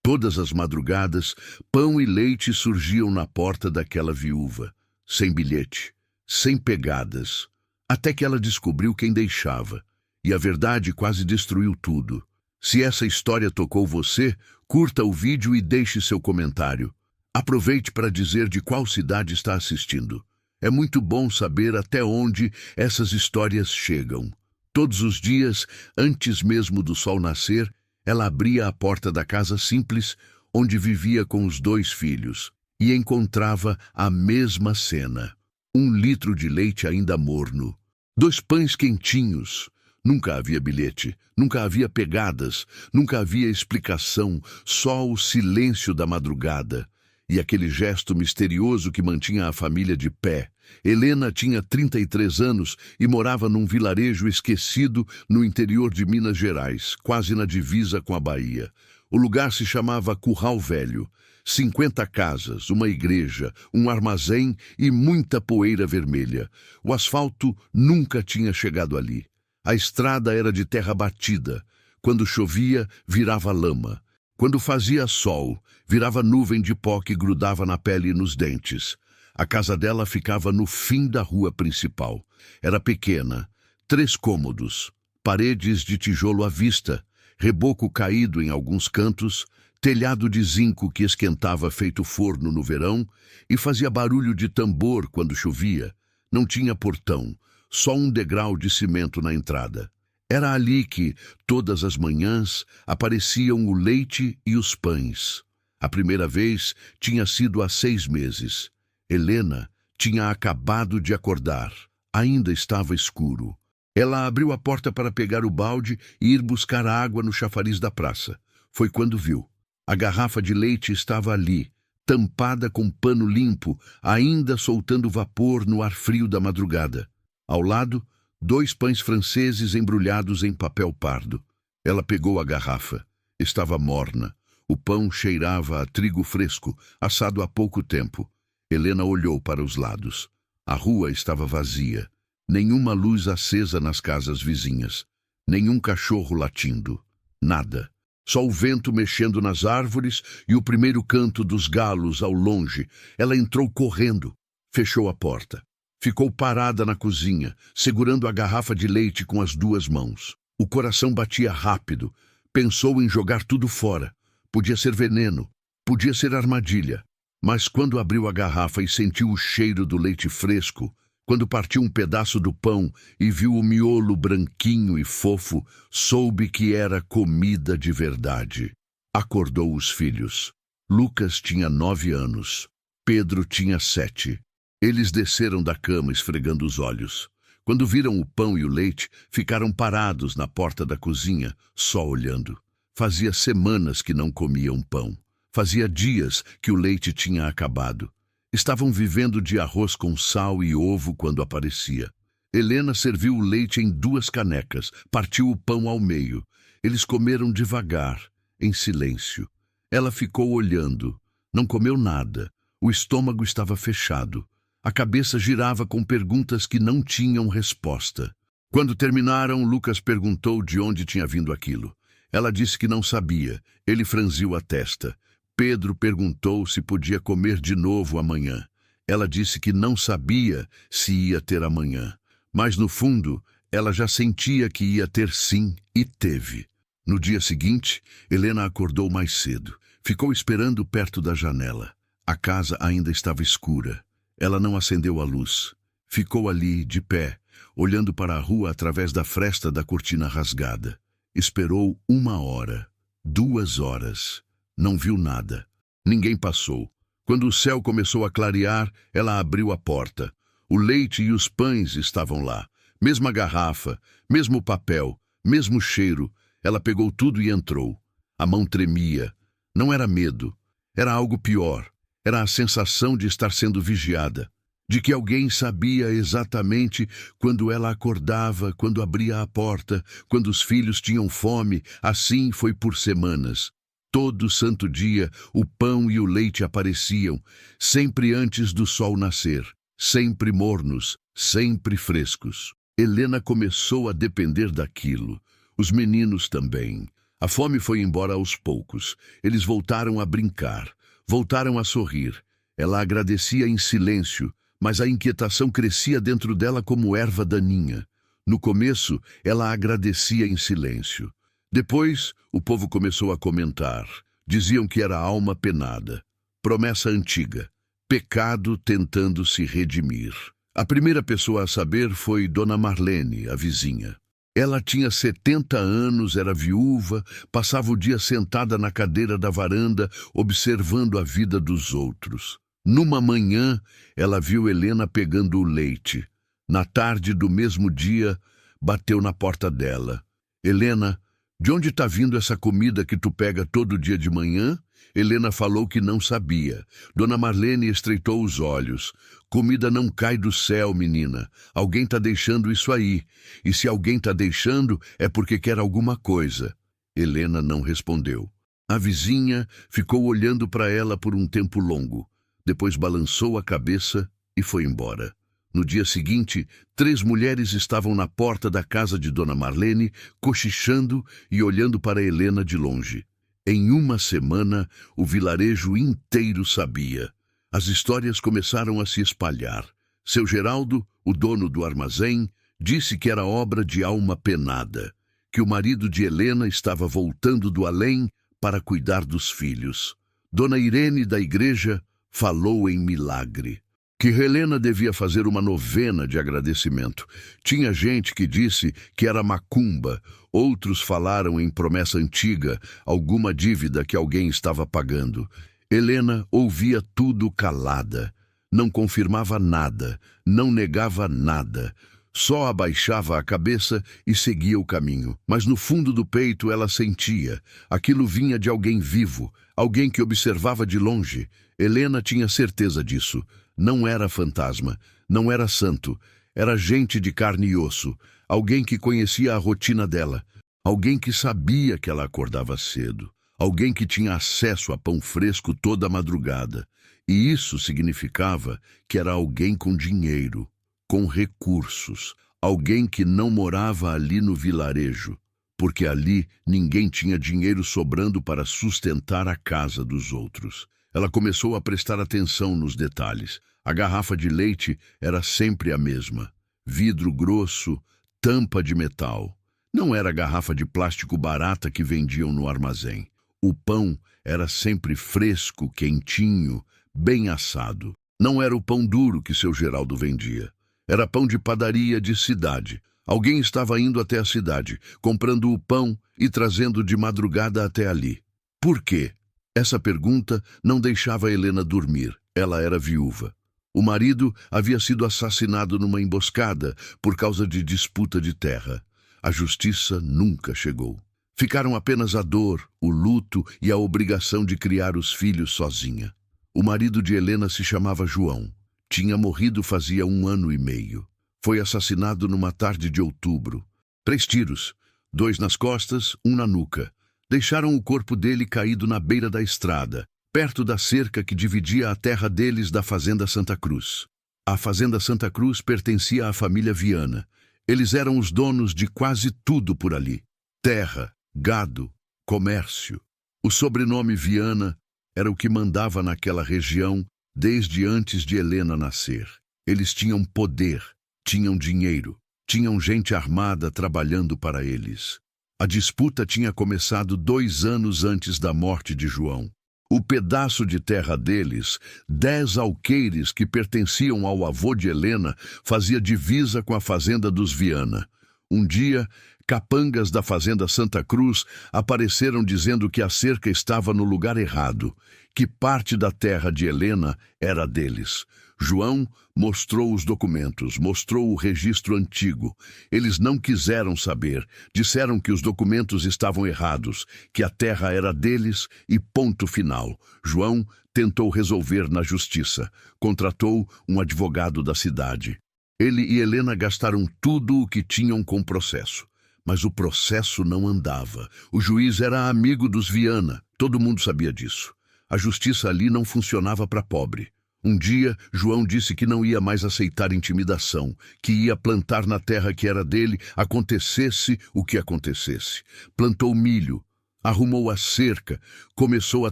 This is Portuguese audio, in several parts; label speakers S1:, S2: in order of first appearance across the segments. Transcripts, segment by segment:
S1: Todas as madrugadas, pão e leite surgiam na porta daquela viúva, sem bilhete, sem pegadas, até que ela descobriu quem deixava, e a verdade quase destruiu tudo. Se essa história tocou você, curta o vídeo e deixe seu comentário. Aproveite para dizer de qual cidade está assistindo. É muito bom saber até onde essas histórias chegam. Todos os dias, antes mesmo do sol nascer, ela abria a porta da casa simples, onde vivia com os 2 filhos, e encontrava a mesma cena. 1 litro de leite ainda morno, 2 pães quentinhos. Nunca havia bilhete, nunca havia pegadas, nunca havia explicação, só o silêncio da madrugada. E aquele gesto misterioso que mantinha a família de pé. Helena tinha 33 anos e morava num vilarejo esquecido no interior de Minas Gerais, quase na divisa com a Bahia. O lugar se chamava Curral Velho. 50 casas, uma igreja, um armazém e muita poeira vermelha. O asfalto nunca tinha chegado ali. A estrada era de terra batida. Quando chovia, virava lama. Quando fazia sol, virava nuvem de pó que grudava na pele e nos dentes. A casa dela ficava no fim da rua principal. Era pequena, 3 cômodos, paredes de tijolo à vista, reboco caído em alguns cantos, telhado de zinco que esquentava feito forno no verão e fazia barulho de tambor quando chovia. Não tinha portão, só um degrau de cimento na entrada. Era ali que, todas as manhãs, apareciam o leite e os pães. A primeira vez tinha sido há 6 meses. Helena tinha acabado de acordar. Ainda estava escuro. Ela abriu a porta para pegar o balde e ir buscar água no chafariz da praça. Foi quando viu. A garrafa de leite estava ali, tampada com pano limpo, ainda soltando vapor no ar frio da madrugada. Ao lado, 2 pães franceses embrulhados em papel pardo. Ela pegou a garrafa. Estava morna. O pão cheirava a trigo fresco, assado há pouco tempo. Helena olhou para os lados. A rua estava vazia. Nenhuma luz acesa nas casas vizinhas. Nenhum cachorro latindo. Nada. Só o vento mexendo nas árvores e o primeiro canto dos galos ao longe. Ela entrou correndo. Fechou a porta. Ficou parada na cozinha, segurando a garrafa de leite com as 2 mãos. O coração batia rápido. Pensou em jogar tudo fora. Podia ser veneno, podia ser armadilha. Mas quando abriu a garrafa e sentiu o cheiro do leite fresco, quando partiu um pedaço do pão e viu o miolo branquinho e fofo, soube que era comida de verdade. Acordou os filhos. Lucas tinha 9 anos. Pedro tinha 7. Eles desceram da cama esfregando os olhos. Quando viram o pão e o leite, ficaram parados na porta da cozinha, só olhando. Fazia semanas que não comiam pão. Fazia dias que o leite tinha acabado. Estavam vivendo de arroz com sal e ovo quando aparecia. Helena serviu o leite em 2 canecas, partiu o pão ao meio. Eles comeram devagar, em silêncio. Ela ficou olhando. Não comeu nada. O estômago estava fechado. A cabeça girava com perguntas que não tinham resposta. Quando terminaram, Lucas perguntou de onde tinha vindo aquilo. Ela disse que não sabia. Ele franziu a testa. Pedro perguntou se podia comer de novo amanhã. Ela disse que não sabia se ia ter amanhã. Mas, no fundo, ela já sentia que ia ter sim, e teve. No dia seguinte, Helena acordou mais cedo. Ficou esperando perto da janela. A casa ainda estava escura. Ela não acendeu a luz. Ficou ali, de pé, olhando para a rua através da fresta da cortina rasgada. Esperou 1 hora, 2 horas. Não viu nada. Ninguém passou. Quando o céu começou a clarear, ela abriu a porta. O leite e os pães estavam lá. Mesma garrafa, mesmo papel, mesmo cheiro. Ela pegou tudo e entrou. A mão tremia. Não era medo. Era algo pior. Era a sensação de estar sendo vigiada. De que alguém sabia exatamente quando ela acordava, quando abria a porta, quando os filhos tinham fome. Assim foi por semanas. Todo santo dia, o pão e o leite apareciam, sempre antes do sol nascer, sempre mornos, sempre frescos. Helena começou a depender daquilo. Os meninos também. A fome foi embora aos poucos. Eles voltaram a brincar, voltaram a sorrir. Ela agradecia em silêncio, mas a inquietação crescia dentro dela como erva daninha. No começo, ela agradecia em silêncio. Depois, o povo começou a comentar. Diziam que era alma penada. Promessa antiga. Pecado tentando se redimir. A primeira pessoa a saber foi Dona Marlene, a vizinha. Ela tinha 70 anos, era viúva, passava o dia sentada na cadeira da varanda, observando a vida dos outros. Numa manhã, ela viu Helena pegando o leite. Na tarde do mesmo dia, bateu na porta dela. Helena, de onde está vindo essa comida que tu pega todo dia de manhã? Helena falou que não sabia. Dona Marlene estreitou os olhos. Comida não cai do céu, menina. Alguém está deixando isso aí. E se alguém está deixando, é porque quer alguma coisa. Helena não respondeu. A vizinha ficou olhando para ela por um tempo longo. Depois balançou a cabeça e foi embora. No dia seguinte, 3 mulheres estavam na porta da casa de Dona Marlene, cochichando e olhando para Helena de longe. Em uma semana, o vilarejo inteiro sabia. As histórias começaram a se espalhar. Seu Geraldo, o dono do armazém, disse que era obra de alma penada, que o marido de Helena estava voltando do além para cuidar dos filhos. Dona Irene da igreja falou em milagre. Que Helena devia fazer uma novena de agradecimento. Tinha gente que disse que era macumba, outros falaram em promessa antiga, alguma dívida que alguém estava pagando. Helena ouvia tudo calada, não confirmava nada, não negava nada, só abaixava a cabeça e seguia o caminho. Mas no fundo do peito ela sentia, aquilo vinha de alguém vivo, alguém que observava de longe. Helena tinha certeza disso. Não era fantasma, não era santo, era gente de carne e osso, alguém que conhecia a rotina dela, alguém que sabia que ela acordava cedo, alguém que tinha acesso a pão fresco toda a madrugada. E isso significava que era alguém com dinheiro, com recursos, alguém que não morava ali no vilarejo, porque ali ninguém tinha dinheiro sobrando para sustentar a casa dos outros. Ela começou a prestar atenção nos detalhes. A garrafa de leite era sempre a mesma. Vidro grosso, tampa de metal. Não era a garrafa de plástico barata que vendiam no armazém. O pão era sempre fresco, quentinho, bem assado. Não era o pão duro que seu Geraldo vendia. Era pão de padaria de cidade. Alguém estava indo até a cidade, comprando o pão e trazendo de madrugada até ali. Por quê? Essa pergunta não deixava Helena dormir. Ela era viúva. O marido havia sido assassinado numa emboscada por causa de disputa de terra. A justiça nunca chegou. Ficaram apenas a dor, o luto e a obrigação de criar os filhos sozinha. O marido de Helena se chamava João. Tinha morrido fazia 1 ano e meio. Foi assassinado numa tarde de outubro. 3 tiros, 2 nas costas, 1 na nuca. Deixaram o corpo dele caído na beira da estrada, perto da cerca que dividia a terra deles da Fazenda Santa Cruz. A Fazenda Santa Cruz pertencia à família Viana. Eles eram os donos de quase tudo por ali. Terra, gado, comércio. O sobrenome Viana era o que mandava naquela região desde antes de Helena nascer. Eles tinham poder, tinham dinheiro, tinham gente armada trabalhando para eles. A disputa tinha começado 2 anos antes da morte de João. O pedaço de terra deles, 10 alqueires que pertenciam ao avô de Helena, fazia divisa com a fazenda dos Viana. Um dia, capangas da Fazenda Santa Cruz apareceram dizendo que a cerca estava no lugar errado, que parte da terra de Helena era deles. João mostrou os documentos, mostrou o registro antigo. Eles não quiseram saber, disseram que os documentos estavam errados, que a terra era deles e ponto final. João tentou resolver na justiça, contratou um advogado da cidade. Ele e Helena gastaram tudo o que tinham com o processo. Mas o processo não andava. O juiz era amigo dos Viana, todo mundo sabia disso. A justiça ali não funcionava para pobre. Um dia, João disse que não ia mais aceitar intimidação, que ia plantar na terra que era dele, acontecesse o que acontecesse. Plantou milho. Arrumou a cerca, começou a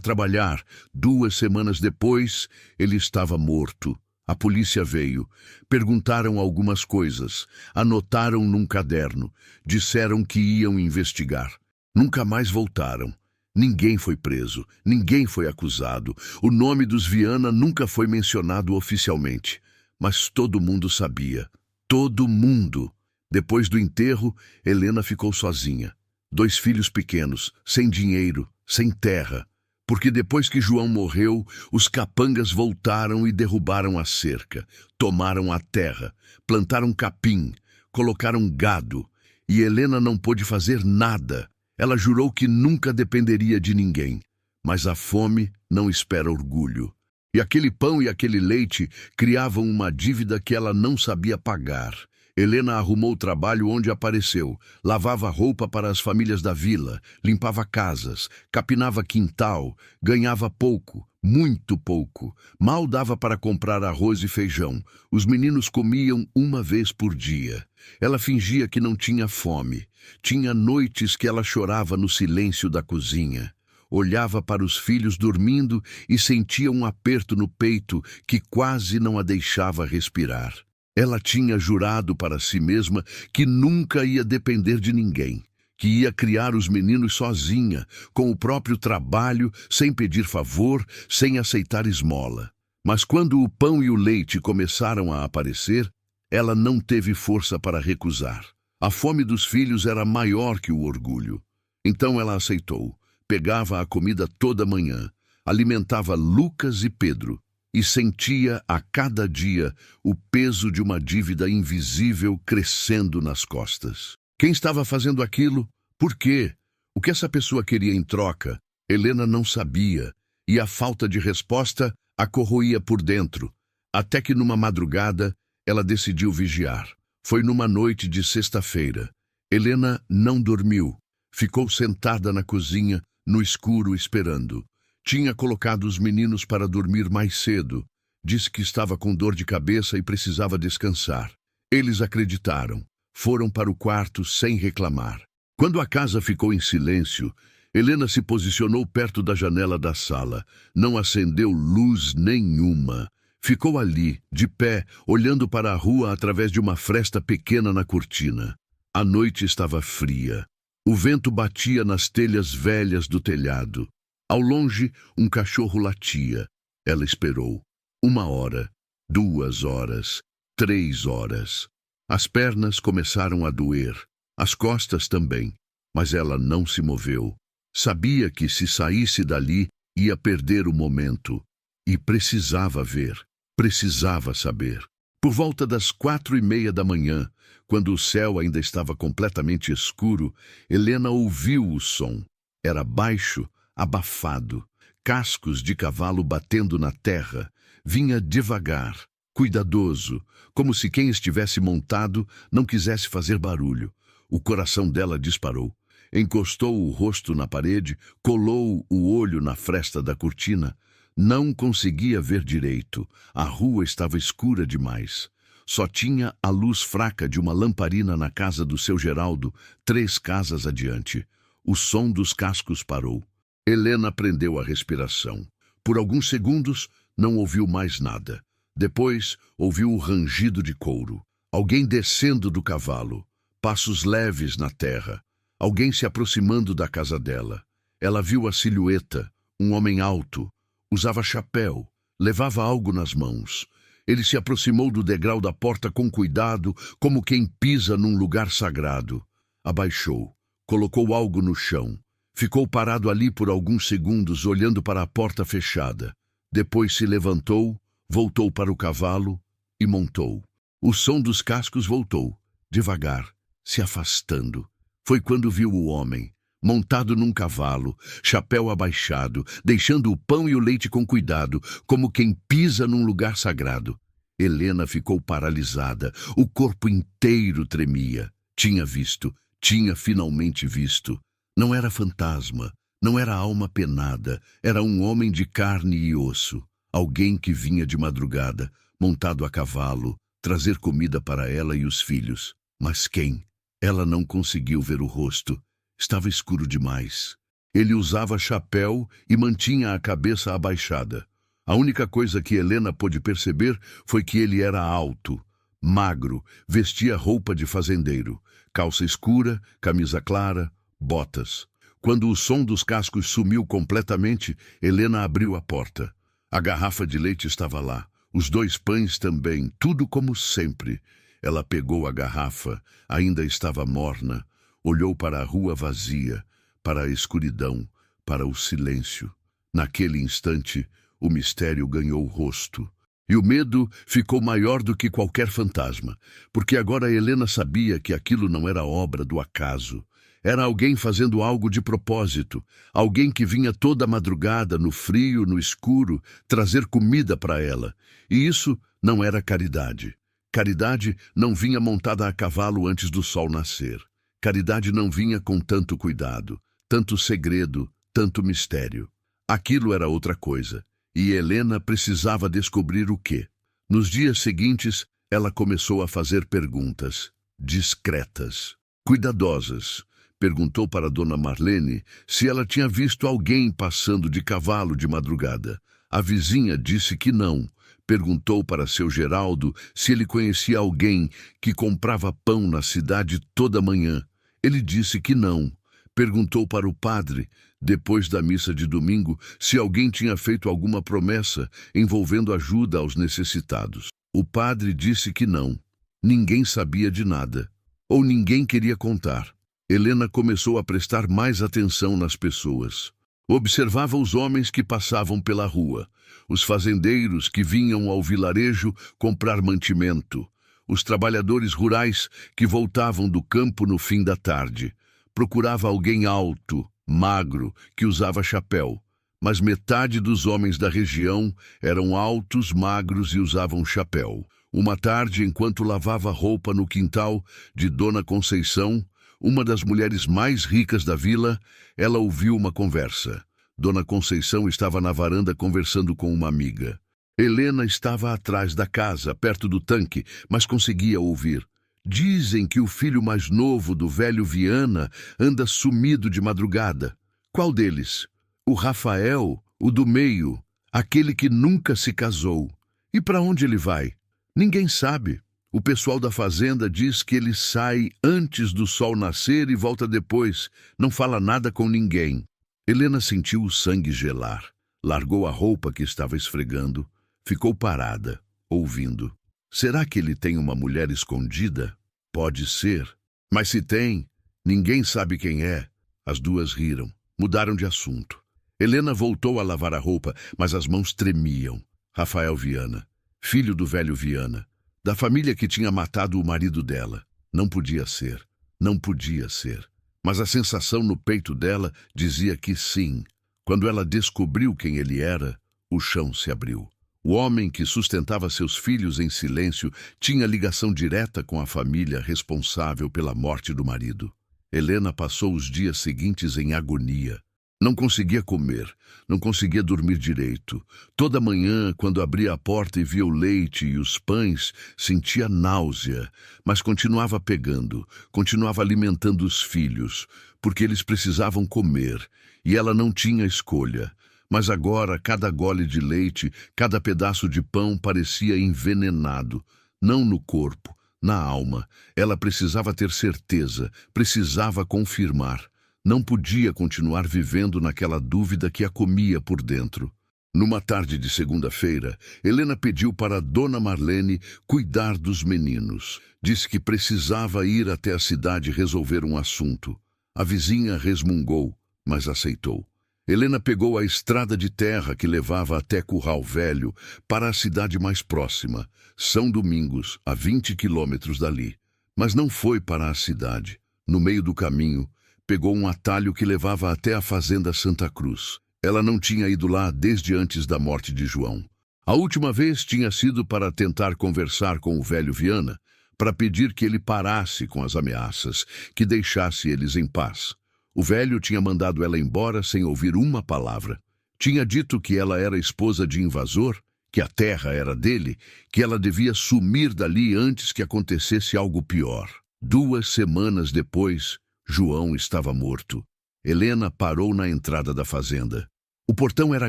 S1: trabalhar. 2 semanas depois, ele estava morto. A polícia veio. Perguntaram algumas coisas. Anotaram num caderno. Disseram que iam investigar. Nunca mais voltaram. Ninguém foi preso. Ninguém foi acusado. O nome dos Viana nunca foi mencionado oficialmente. Mas todo mundo sabia. Todo mundo. Depois do enterro, Helena ficou sozinha. 2 filhos pequenos, sem dinheiro, sem terra. Porque depois que João morreu, os capangas voltaram e derrubaram a cerca, tomaram a terra, plantaram capim, colocaram gado. E Helena não pôde fazer nada. Ela jurou que nunca dependeria de ninguém. Mas a fome não espera orgulho. E aquele pão e aquele leite criavam uma dívida que ela não sabia pagar. Helena arrumou trabalho onde apareceu, lavava roupa para as famílias da vila, limpava casas, capinava quintal, ganhava pouco, muito pouco. Mal dava para comprar arroz e feijão. Os meninos comiam uma vez por dia. Ela fingia que não tinha fome. Tinha noites que ela chorava no silêncio da cozinha. Olhava para os filhos dormindo e sentia um aperto no peito que quase não a deixava respirar. Ela tinha jurado para si mesma que nunca ia depender de ninguém, que ia criar os meninos sozinha, com o próprio trabalho, sem pedir favor, sem aceitar esmola. Mas quando o pão e o leite começaram a aparecer, ela não teve força para recusar. A fome dos filhos era maior que o orgulho. Então ela aceitou, pegava a comida toda manhã, alimentava Lucas e Pedro, e sentia a cada dia o peso de uma dívida invisível crescendo nas costas. Quem estava fazendo aquilo? Por quê? O que essa pessoa queria em troca? Helena não sabia, e a falta de resposta a corroía por dentro, até que numa madrugada ela decidiu vigiar. Foi numa noite de sexta-feira. Helena não dormiu. Ficou sentada na cozinha, no escuro, esperando. Tinha colocado os meninos para dormir mais cedo. Disse que estava com dor de cabeça e precisava descansar. Eles acreditaram. Foram para o quarto sem reclamar. Quando a casa ficou em silêncio, Helena se posicionou perto da janela da sala. Não acendeu luz nenhuma. Ficou ali, de pé, olhando para a rua através de uma fresta pequena na cortina. A noite estava fria. O vento batia nas telhas velhas do telhado. Ao longe, um cachorro latia. Ela esperou. 1 hora, 2 horas, 3 horas. As pernas começaram a doer, as costas também, mas ela não se moveu. Sabia que se saísse dali, ia perder o momento. E precisava ver, precisava saber. Por volta das 4:30 da manhã, quando o céu ainda estava completamente escuro, Helena ouviu o som. Era baixo, abafado, cascos de cavalo batendo na terra. Vinha devagar, cuidadoso, como se quem estivesse montado não quisesse fazer barulho. O coração dela disparou. Encostou o rosto na parede, colou o olho na fresta da cortina. Não conseguia ver direito. A rua estava escura demais. Só tinha a luz fraca de uma lamparina na casa do seu Geraldo, 3 casas adiante. O som dos cascos parou. Helena prendeu a respiração. Por alguns segundos, não ouviu mais nada. Depois, ouviu o rangido de couro. Alguém descendo do cavalo. Passos leves na terra. Alguém se aproximando da casa dela. Ela viu a silhueta, um homem alto. Usava chapéu, levava algo nas mãos. Ele se aproximou do degrau da porta com cuidado, como quem pisa num lugar sagrado. Abaixou, colocou algo no chão. Ficou parado ali por alguns segundos, olhando para a porta fechada. Depois se levantou, voltou para o cavalo e montou. O som dos cascos voltou, devagar, se afastando. Foi quando viu o homem, montado num cavalo, chapéu abaixado, deixando o pão e o leite com cuidado, como quem pisa num lugar sagrado. Helena ficou paralisada, o corpo inteiro tremia. Tinha visto, tinha finalmente visto. Não era fantasma, não era alma penada, era um homem de carne e osso. Alguém que vinha de madrugada, montado a cavalo, trazer comida para ela e os filhos. Mas quem? Ela não conseguiu ver o rosto. Estava escuro demais. Ele usava chapéu e mantinha a cabeça abaixada. A única coisa que Helena pôde perceber foi que ele era alto, magro, vestia roupa de fazendeiro, calça escura, camisa clara, botas. Quando o som dos cascos sumiu completamente, Helena abriu a porta. A garrafa de leite estava lá, os 2 pães também, tudo como sempre. Ela pegou a garrafa, ainda estava morna, olhou para a rua vazia, para a escuridão, para o silêncio. Naquele instante, o mistério ganhou rosto. E o medo ficou maior do que qualquer fantasma, porque agora Helena sabia que aquilo não era obra do acaso. Era alguém fazendo algo de propósito, alguém que vinha toda madrugada, no frio, no escuro, trazer comida para ela. E isso não era caridade. Caridade não vinha montada a cavalo antes do sol nascer. Caridade não vinha com tanto cuidado, tanto segredo, tanto mistério. Aquilo era outra coisa, e Helena precisava descobrir o quê. Nos dias seguintes, ela começou a fazer perguntas, discretas, cuidadosas. Perguntou para Dona Marlene se ela tinha visto alguém passando de cavalo de madrugada. A vizinha disse que não. Perguntou para seu Geraldo se ele conhecia alguém que comprava pão na cidade toda manhã. Ele disse que não. Perguntou para o padre, depois da missa de domingo, se alguém tinha feito alguma promessa envolvendo ajuda aos necessitados. O padre disse que não. Ninguém sabia de nada, ou ninguém queria contar. Helena começou a prestar mais atenção nas pessoas. Observava os homens que passavam pela rua, os fazendeiros que vinham ao vilarejo comprar mantimento, os trabalhadores rurais que voltavam do campo no fim da tarde. Procurava alguém alto, magro, que usava chapéu, mas metade dos homens da região eram altos, magros e usavam chapéu. Uma tarde, enquanto lavava roupa no quintal de Dona Conceição, uma das mulheres mais ricas da vila, ela ouviu uma conversa. Dona Conceição estava na varanda conversando com uma amiga. Helena estava atrás da casa, perto do tanque, mas conseguia ouvir. Dizem que o filho mais novo do velho Viana anda sumido de madrugada. Qual deles? O Rafael, o do meio, aquele que nunca se casou. E para onde ele vai? Ninguém sabe. O pessoal da fazenda diz que ele sai antes do sol nascer e volta depois. Não fala nada com ninguém. Helena sentiu o sangue gelar. Largou a roupa que estava esfregando. Ficou parada, ouvindo. Será que ele tem uma mulher escondida? Pode ser. Mas se tem, ninguém sabe quem é. As duas riram. Mudaram de assunto. Helena voltou a lavar a roupa, mas as mãos tremiam. Rafael Viana, filho do velho Viana, da família que tinha matado o marido dela. Não podia ser. Não podia ser. Mas a sensação no peito dela dizia que sim. Quando ela descobriu quem ele era, o chão se abriu. O homem que sustentava seus filhos em silêncio tinha ligação direta com a família responsável pela morte do marido. Helena passou os dias seguintes em agonia. Não conseguia comer, não conseguia dormir direito. Toda manhã, quando abria a porta e via o leite e os pães, sentia náusea, mas continuava pegando, continuava alimentando os filhos, porque eles precisavam comer, e ela não tinha escolha. Mas agora, cada gole de leite, cada pedaço de pão parecia envenenado, não no corpo, na alma. Ela precisava ter certeza, precisava confirmar. Não podia continuar vivendo naquela dúvida que a comia por dentro. Numa tarde de segunda-feira, Helena pediu para Dona Marlene cuidar dos meninos. Disse que precisava ir até a cidade resolver um assunto. A vizinha resmungou, mas aceitou. Helena pegou a estrada de terra que levava até Curral Velho para a cidade mais próxima, São Domingos, a 20 quilômetros dali. Mas não foi para a cidade. No meio do caminho, pegou um atalho que levava até a fazenda Santa Cruz. Ela não tinha ido lá desde antes da morte de João. A última vez tinha sido para tentar conversar com o velho Viana, para pedir que ele parasse com as ameaças, que deixasse eles em paz. O velho tinha mandado ela embora sem ouvir uma palavra. Tinha dito que ela era esposa de invasor, que a terra era dele, que ela devia sumir dali antes que acontecesse algo pior. 2 semanas depois, João estava morto. Helena parou na entrada da fazenda. O portão era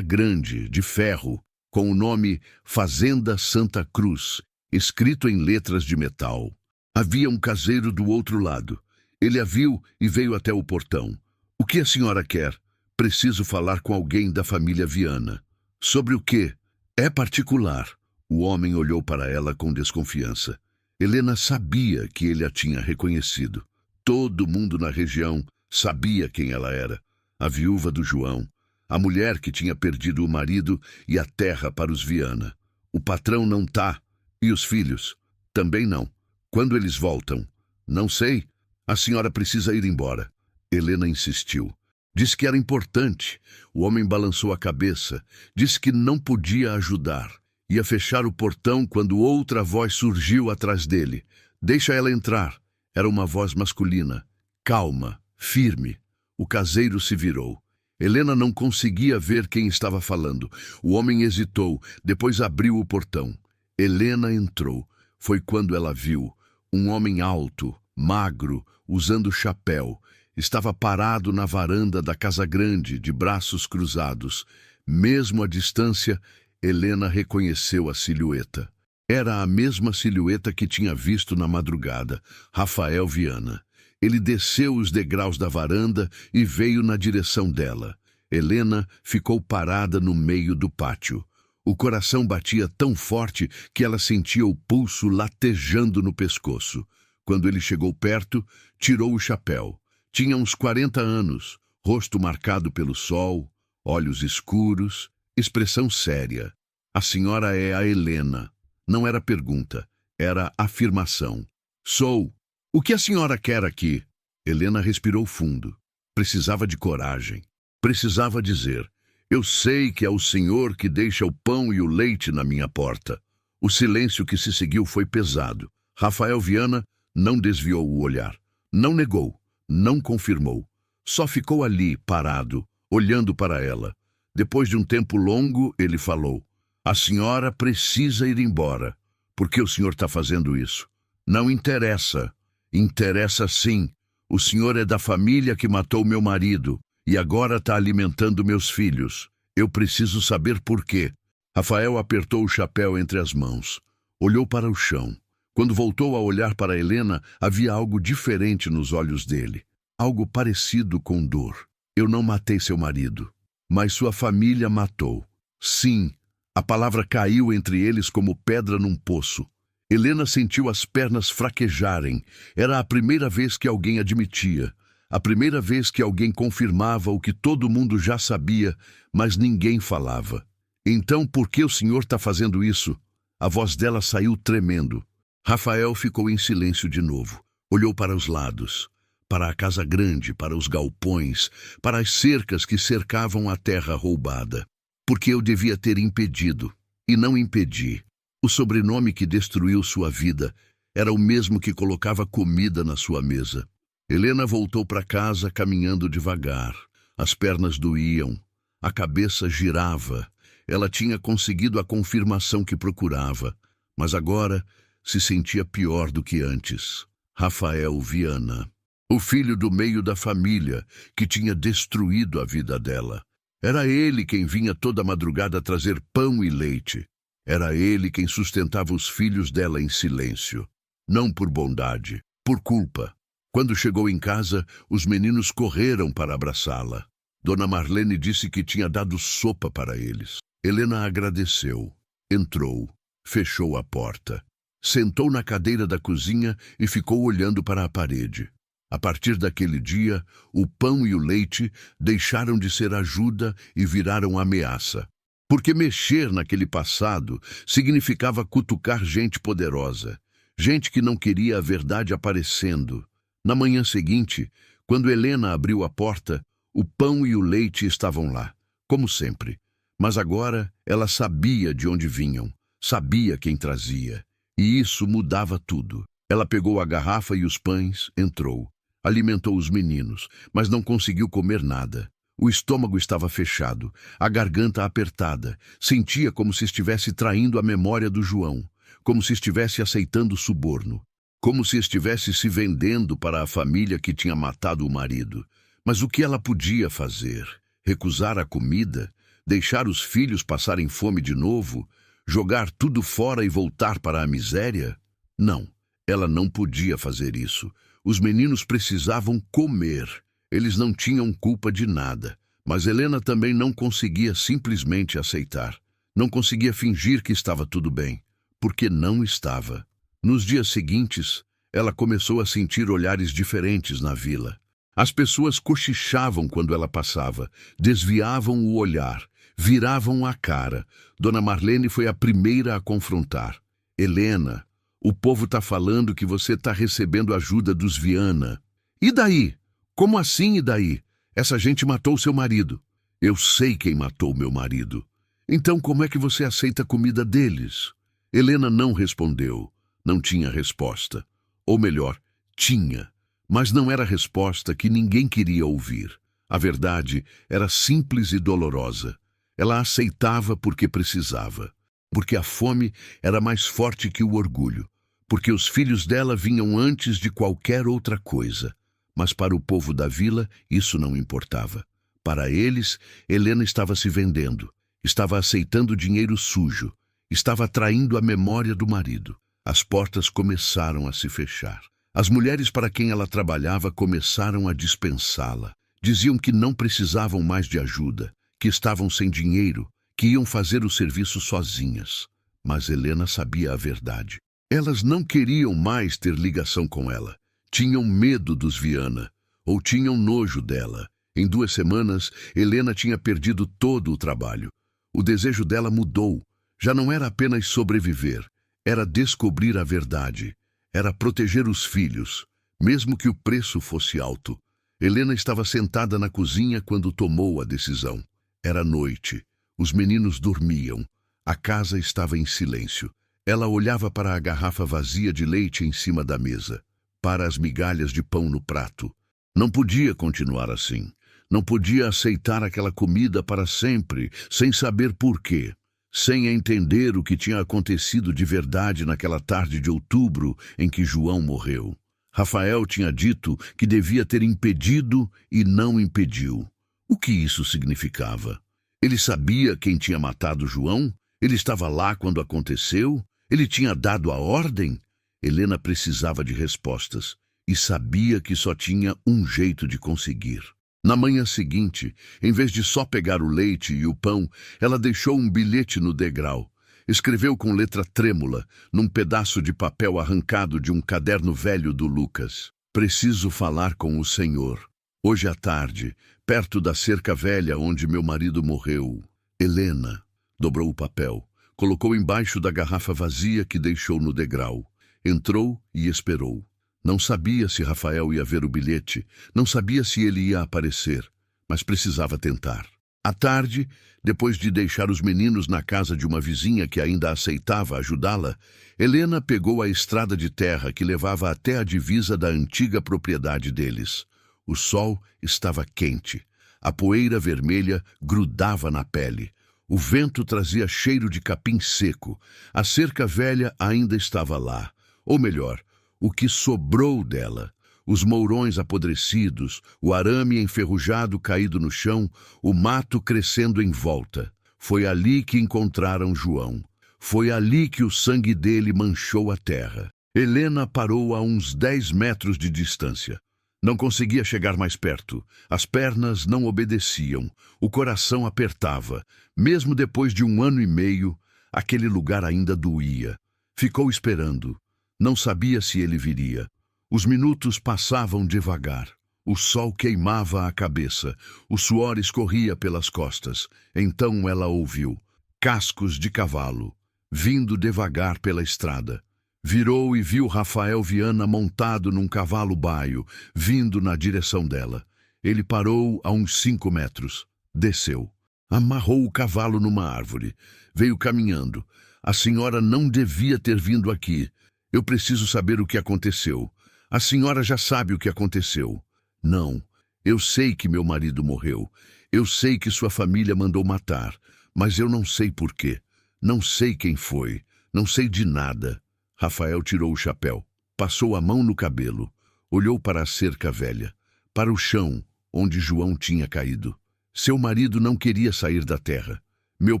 S1: grande, de ferro, com o nome Fazenda Santa Cruz, escrito em letras de metal. Havia um caseiro do outro lado. Ele a viu e veio até o portão. "O que a senhora quer?" "Preciso falar com alguém da família Viana." "Sobre o quê?" "É particular." O homem olhou para ela com desconfiança. Helena sabia que ele a tinha reconhecido. Todo mundo na região sabia quem ela era. A viúva do João, a mulher que tinha perdido o marido e a terra para os Viana. "O patrão não tá. E os filhos?" "Também não." "Quando eles voltam?" "Não sei. A senhora precisa ir embora." Helena insistiu. Disse que era importante. O homem balançou a cabeça. Disse que não podia ajudar. Ia fechar o portão quando outra voz surgiu atrás dele. "Deixa ela entrar." Era uma voz masculina. Calma, firme. O caseiro se virou. Helena não conseguia ver quem estava falando. O homem hesitou, depois abriu o portão. Helena entrou. Foi quando ela viu um homem alto, magro, usando chapéu. Estava parado na varanda da casa grande, de braços cruzados. Mesmo à distância, Helena reconheceu a silhueta. Era a mesma silhueta que tinha visto na madrugada, Rafael Viana. Ele desceu os degraus da varanda e veio na direção dela. Helena ficou parada no meio do pátio. O coração batia tão forte que ela sentia o pulso latejando no pescoço. Quando ele chegou perto, tirou o chapéu. Tinha uns 40 anos, rosto marcado pelo sol, olhos escuros, expressão séria. "A senhora é a Helena." Não era pergunta, era afirmação. "Sou. O que a senhora quer aqui?" Helena respirou fundo. Precisava de coragem. Precisava dizer: "Eu sei que é o senhor que deixa o pão e o leite na minha porta." O silêncio que se seguiu foi pesado. Rafael Viana não desviou o olhar. Não negou. Não confirmou. Só ficou ali, parado, olhando para ela. Depois de um tempo longo, ele falou: "A senhora precisa ir embora." "Por que o senhor está fazendo isso?" "Não interessa." "Interessa sim. O senhor é da família que matou meu marido e agora está alimentando meus filhos. Eu preciso saber por quê." Rafael apertou o chapéu entre as mãos. Olhou para o chão. Quando voltou a olhar para Helena, havia algo diferente nos olhos dele. Algo parecido com dor. "Eu não matei seu marido, mas sua família matou." "Sim." A palavra caiu entre eles como pedra num poço. Helena sentiu as pernas fraquejarem. Era a primeira vez que alguém admitia. A primeira vez que alguém confirmava o que todo mundo já sabia, mas ninguém falava. "Então por que o senhor está fazendo isso?" A voz dela saiu tremendo. Rafael ficou em silêncio de novo. Olhou para os lados, para a casa grande, para os galpões, para as cercas que cercavam a terra roubada. "Porque eu devia ter impedido, e não impedi." O sobrenome que destruiu sua vida era o mesmo que colocava comida na sua mesa. Helena voltou para casa caminhando devagar. As pernas doíam, a cabeça girava. Ela tinha conseguido a confirmação que procurava, mas agora se sentia pior do que antes. Rafael Viana, o filho do meio da família, que tinha destruído a vida dela. Era ele quem vinha toda madrugada trazer pão e leite. Era ele quem sustentava os filhos dela em silêncio. Não por bondade, por culpa. Quando chegou em casa, os meninos correram para abraçá-la. Dona Marlene disse que tinha dado sopa para eles. Helena agradeceu. Entrou. Fechou a porta. Sentou na cadeira da cozinha e ficou olhando para a parede. A partir daquele dia, o pão e o leite deixaram de ser ajuda e viraram ameaça. Porque mexer naquele passado significava cutucar gente poderosa, gente que não queria a verdade aparecendo. Na manhã seguinte, quando Helena abriu a porta, o pão e o leite estavam lá, como sempre. Mas agora ela sabia de onde vinham, sabia quem trazia. E isso mudava tudo. Ela pegou a garrafa e os pães, entrou. Alimentou os meninos, mas não conseguiu comer nada. O estômago estava fechado, a garganta apertada. Sentia como se estivesse traindo a memória do João, como se estivesse aceitando suborno, como se estivesse se vendendo para a família que tinha matado o marido. Mas o que ela podia fazer? Recusar a comida? Deixar os filhos passarem fome de novo? Jogar tudo fora e voltar para a miséria? Não, ela não podia fazer isso. Os meninos precisavam comer. Eles não tinham culpa de nada. Mas Helena também não conseguia simplesmente aceitar. Não conseguia fingir que estava tudo bem, porque não estava. Nos dias seguintes, ela começou a sentir olhares diferentes na vila. As pessoas cochichavam quando ela passava, desviavam o olhar, viravam a cara. Dona Marlene foi a primeira a confrontar. Helena, o povo está falando que você está recebendo ajuda dos Viana. E daí? Como assim e daí? Essa gente matou seu marido. Eu sei quem matou meu marido. Então como é que você aceita a comida deles? Helena não respondeu. Não tinha resposta. Ou melhor, tinha. Mas não era a resposta que ninguém queria ouvir. A verdade era simples e dolorosa. Ela aceitava porque precisava. Porque a fome era mais forte que o orgulho. Porque os filhos dela vinham antes de qualquer outra coisa. Mas para o povo da vila, isso não importava. Para eles, Helena estava se vendendo. Estava aceitando dinheiro sujo. Estava traindo a memória do marido. As portas começaram a se fechar. As mulheres para quem ela trabalhava começaram a dispensá-la. Diziam que não precisavam mais de ajuda, que estavam sem dinheiro, que iam fazer o serviço sozinhas. Mas Helena sabia a verdade. Elas não queriam mais ter ligação com ela. Tinham medo dos Viana, ou tinham nojo dela. Em 2 semanas, Helena tinha perdido todo o trabalho. O desejo dela mudou. Já não era apenas sobreviver, era descobrir a verdade. Era proteger os filhos, mesmo que o preço fosse alto. Helena estava sentada na cozinha quando tomou a decisão. Era noite. Os meninos dormiam. A casa estava em silêncio. Ela olhava para a garrafa vazia de leite em cima da mesa, para as migalhas de pão no prato. Não podia continuar assim. Não podia aceitar aquela comida para sempre, sem saber por quê. Sem entender o que tinha acontecido de verdade naquela tarde de outubro em que João morreu. Rafael tinha dito que devia ter impedido e não impediu. O que isso significava? Ele sabia quem tinha matado João? Ele estava lá quando aconteceu? Ele tinha dado a ordem? Helena precisava de respostas e sabia que só tinha um jeito de conseguir. Na manhã seguinte, em vez de só pegar o leite e o pão, ela deixou um bilhete no degrau. Escreveu com letra trêmula, num pedaço de papel arrancado de um caderno velho do Lucas. Preciso falar com o Senhor. Hoje à tarde, perto da cerca velha onde meu marido morreu. Helena dobrou o papel, colocou embaixo da garrafa vazia que deixou no degrau. Entrou e esperou. Não sabia se Rafael ia ver o bilhete, não sabia se ele ia aparecer, mas precisava tentar. À tarde, depois de deixar os meninos na casa de uma vizinha que ainda aceitava ajudá-la, Helena pegou a estrada de terra que levava até a divisa da antiga propriedade deles. O sol estava quente. A poeira vermelha grudava na pele. O vento trazia cheiro de capim seco. A cerca velha ainda estava lá. Ou melhor, o que sobrou dela. Os mourões apodrecidos, o arame enferrujado caído no chão, o mato crescendo em volta. Foi ali que encontraram João. Foi ali que o sangue dele manchou a terra. Helena parou a uns 10 metros de distância. Não conseguia chegar mais perto. As pernas não obedeciam. O coração apertava. Mesmo depois de 1 ano e meio, aquele lugar ainda doía. Ficou esperando. Não sabia se ele viria. Os minutos passavam devagar. O sol queimava a cabeça. O suor escorria pelas costas. Então ela ouviu cascos de cavalo, vindo devagar pela estrada. Virou e viu Rafael Viana montado num cavalo baio, vindo na direção dela. Ele parou a uns 5 metros. Desceu. Amarrou o cavalo numa árvore. Veio caminhando. A senhora não devia ter vindo aqui. Eu preciso saber o que aconteceu. A senhora já sabe o que aconteceu. Não, eu sei que meu marido morreu. Eu sei que sua família mandou matar. Mas eu não sei por quê. Não sei quem foi. Não sei de nada. Rafael tirou o chapéu. Passou a mão no cabelo. Olhou para a cerca velha. Para o chão, onde João tinha caído. Seu marido não queria sair da terra. Meu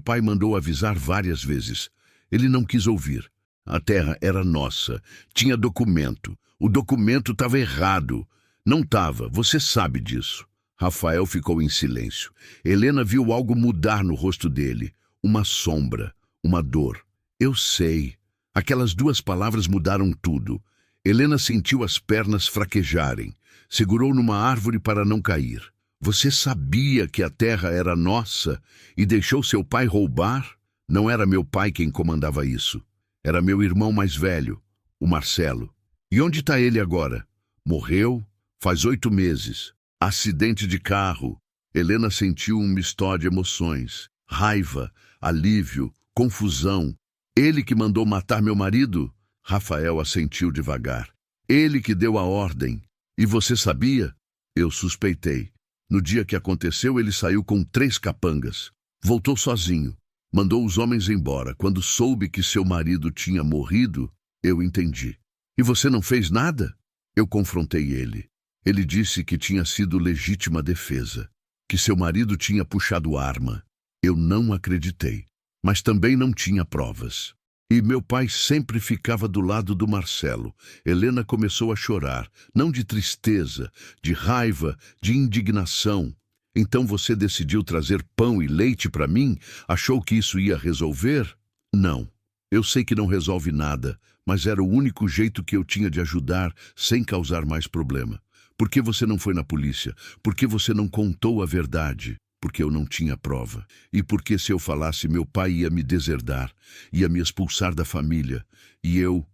S1: pai mandou avisar várias vezes. Ele não quis ouvir. A terra era nossa. Tinha documento. O documento estava errado. Não estava, você sabe disso. Rafael ficou em silêncio. Helena viu algo mudar no rosto dele. Uma sombra, uma dor. Eu sei. Aquelas duas palavras mudaram tudo. Helena sentiu as pernas fraquejarem. Segurou numa árvore para não cair. Você sabia que a terra era nossa e deixou seu pai roubar? Não era meu pai quem comandava isso. Era meu irmão mais velho, o Marcelo. E onde está ele agora? Morreu? Faz 8 meses. Acidente de carro. Helena sentiu um misto de emoções. Raiva, alívio, confusão. Ele que mandou matar meu marido? Rafael assentiu devagar. Ele que deu a ordem. E você sabia? Eu suspeitei. No dia que aconteceu, ele saiu com 3 capangas. Voltou sozinho. Mandou os homens embora. Quando soube que seu marido tinha morrido, eu entendi. E você não fez nada? Eu confrontei ele. Ele disse que tinha sido legítima defesa, que seu marido tinha puxado arma. Eu não acreditei, mas também não tinha provas. E meu pai sempre ficava do lado do Marcelo. Helena começou a chorar, não de tristeza, de raiva, de indignação. Então você decidiu trazer pão e leite para mim? Achou que isso ia resolver? Não. Eu sei que não resolve nada, mas era o único jeito que eu tinha de ajudar sem causar mais problema. Por que você não foi na polícia? Por que você não contou a verdade? Porque eu não tinha prova. E porque se eu falasse, meu pai ia me deserdar, ia me expulsar da família. E eu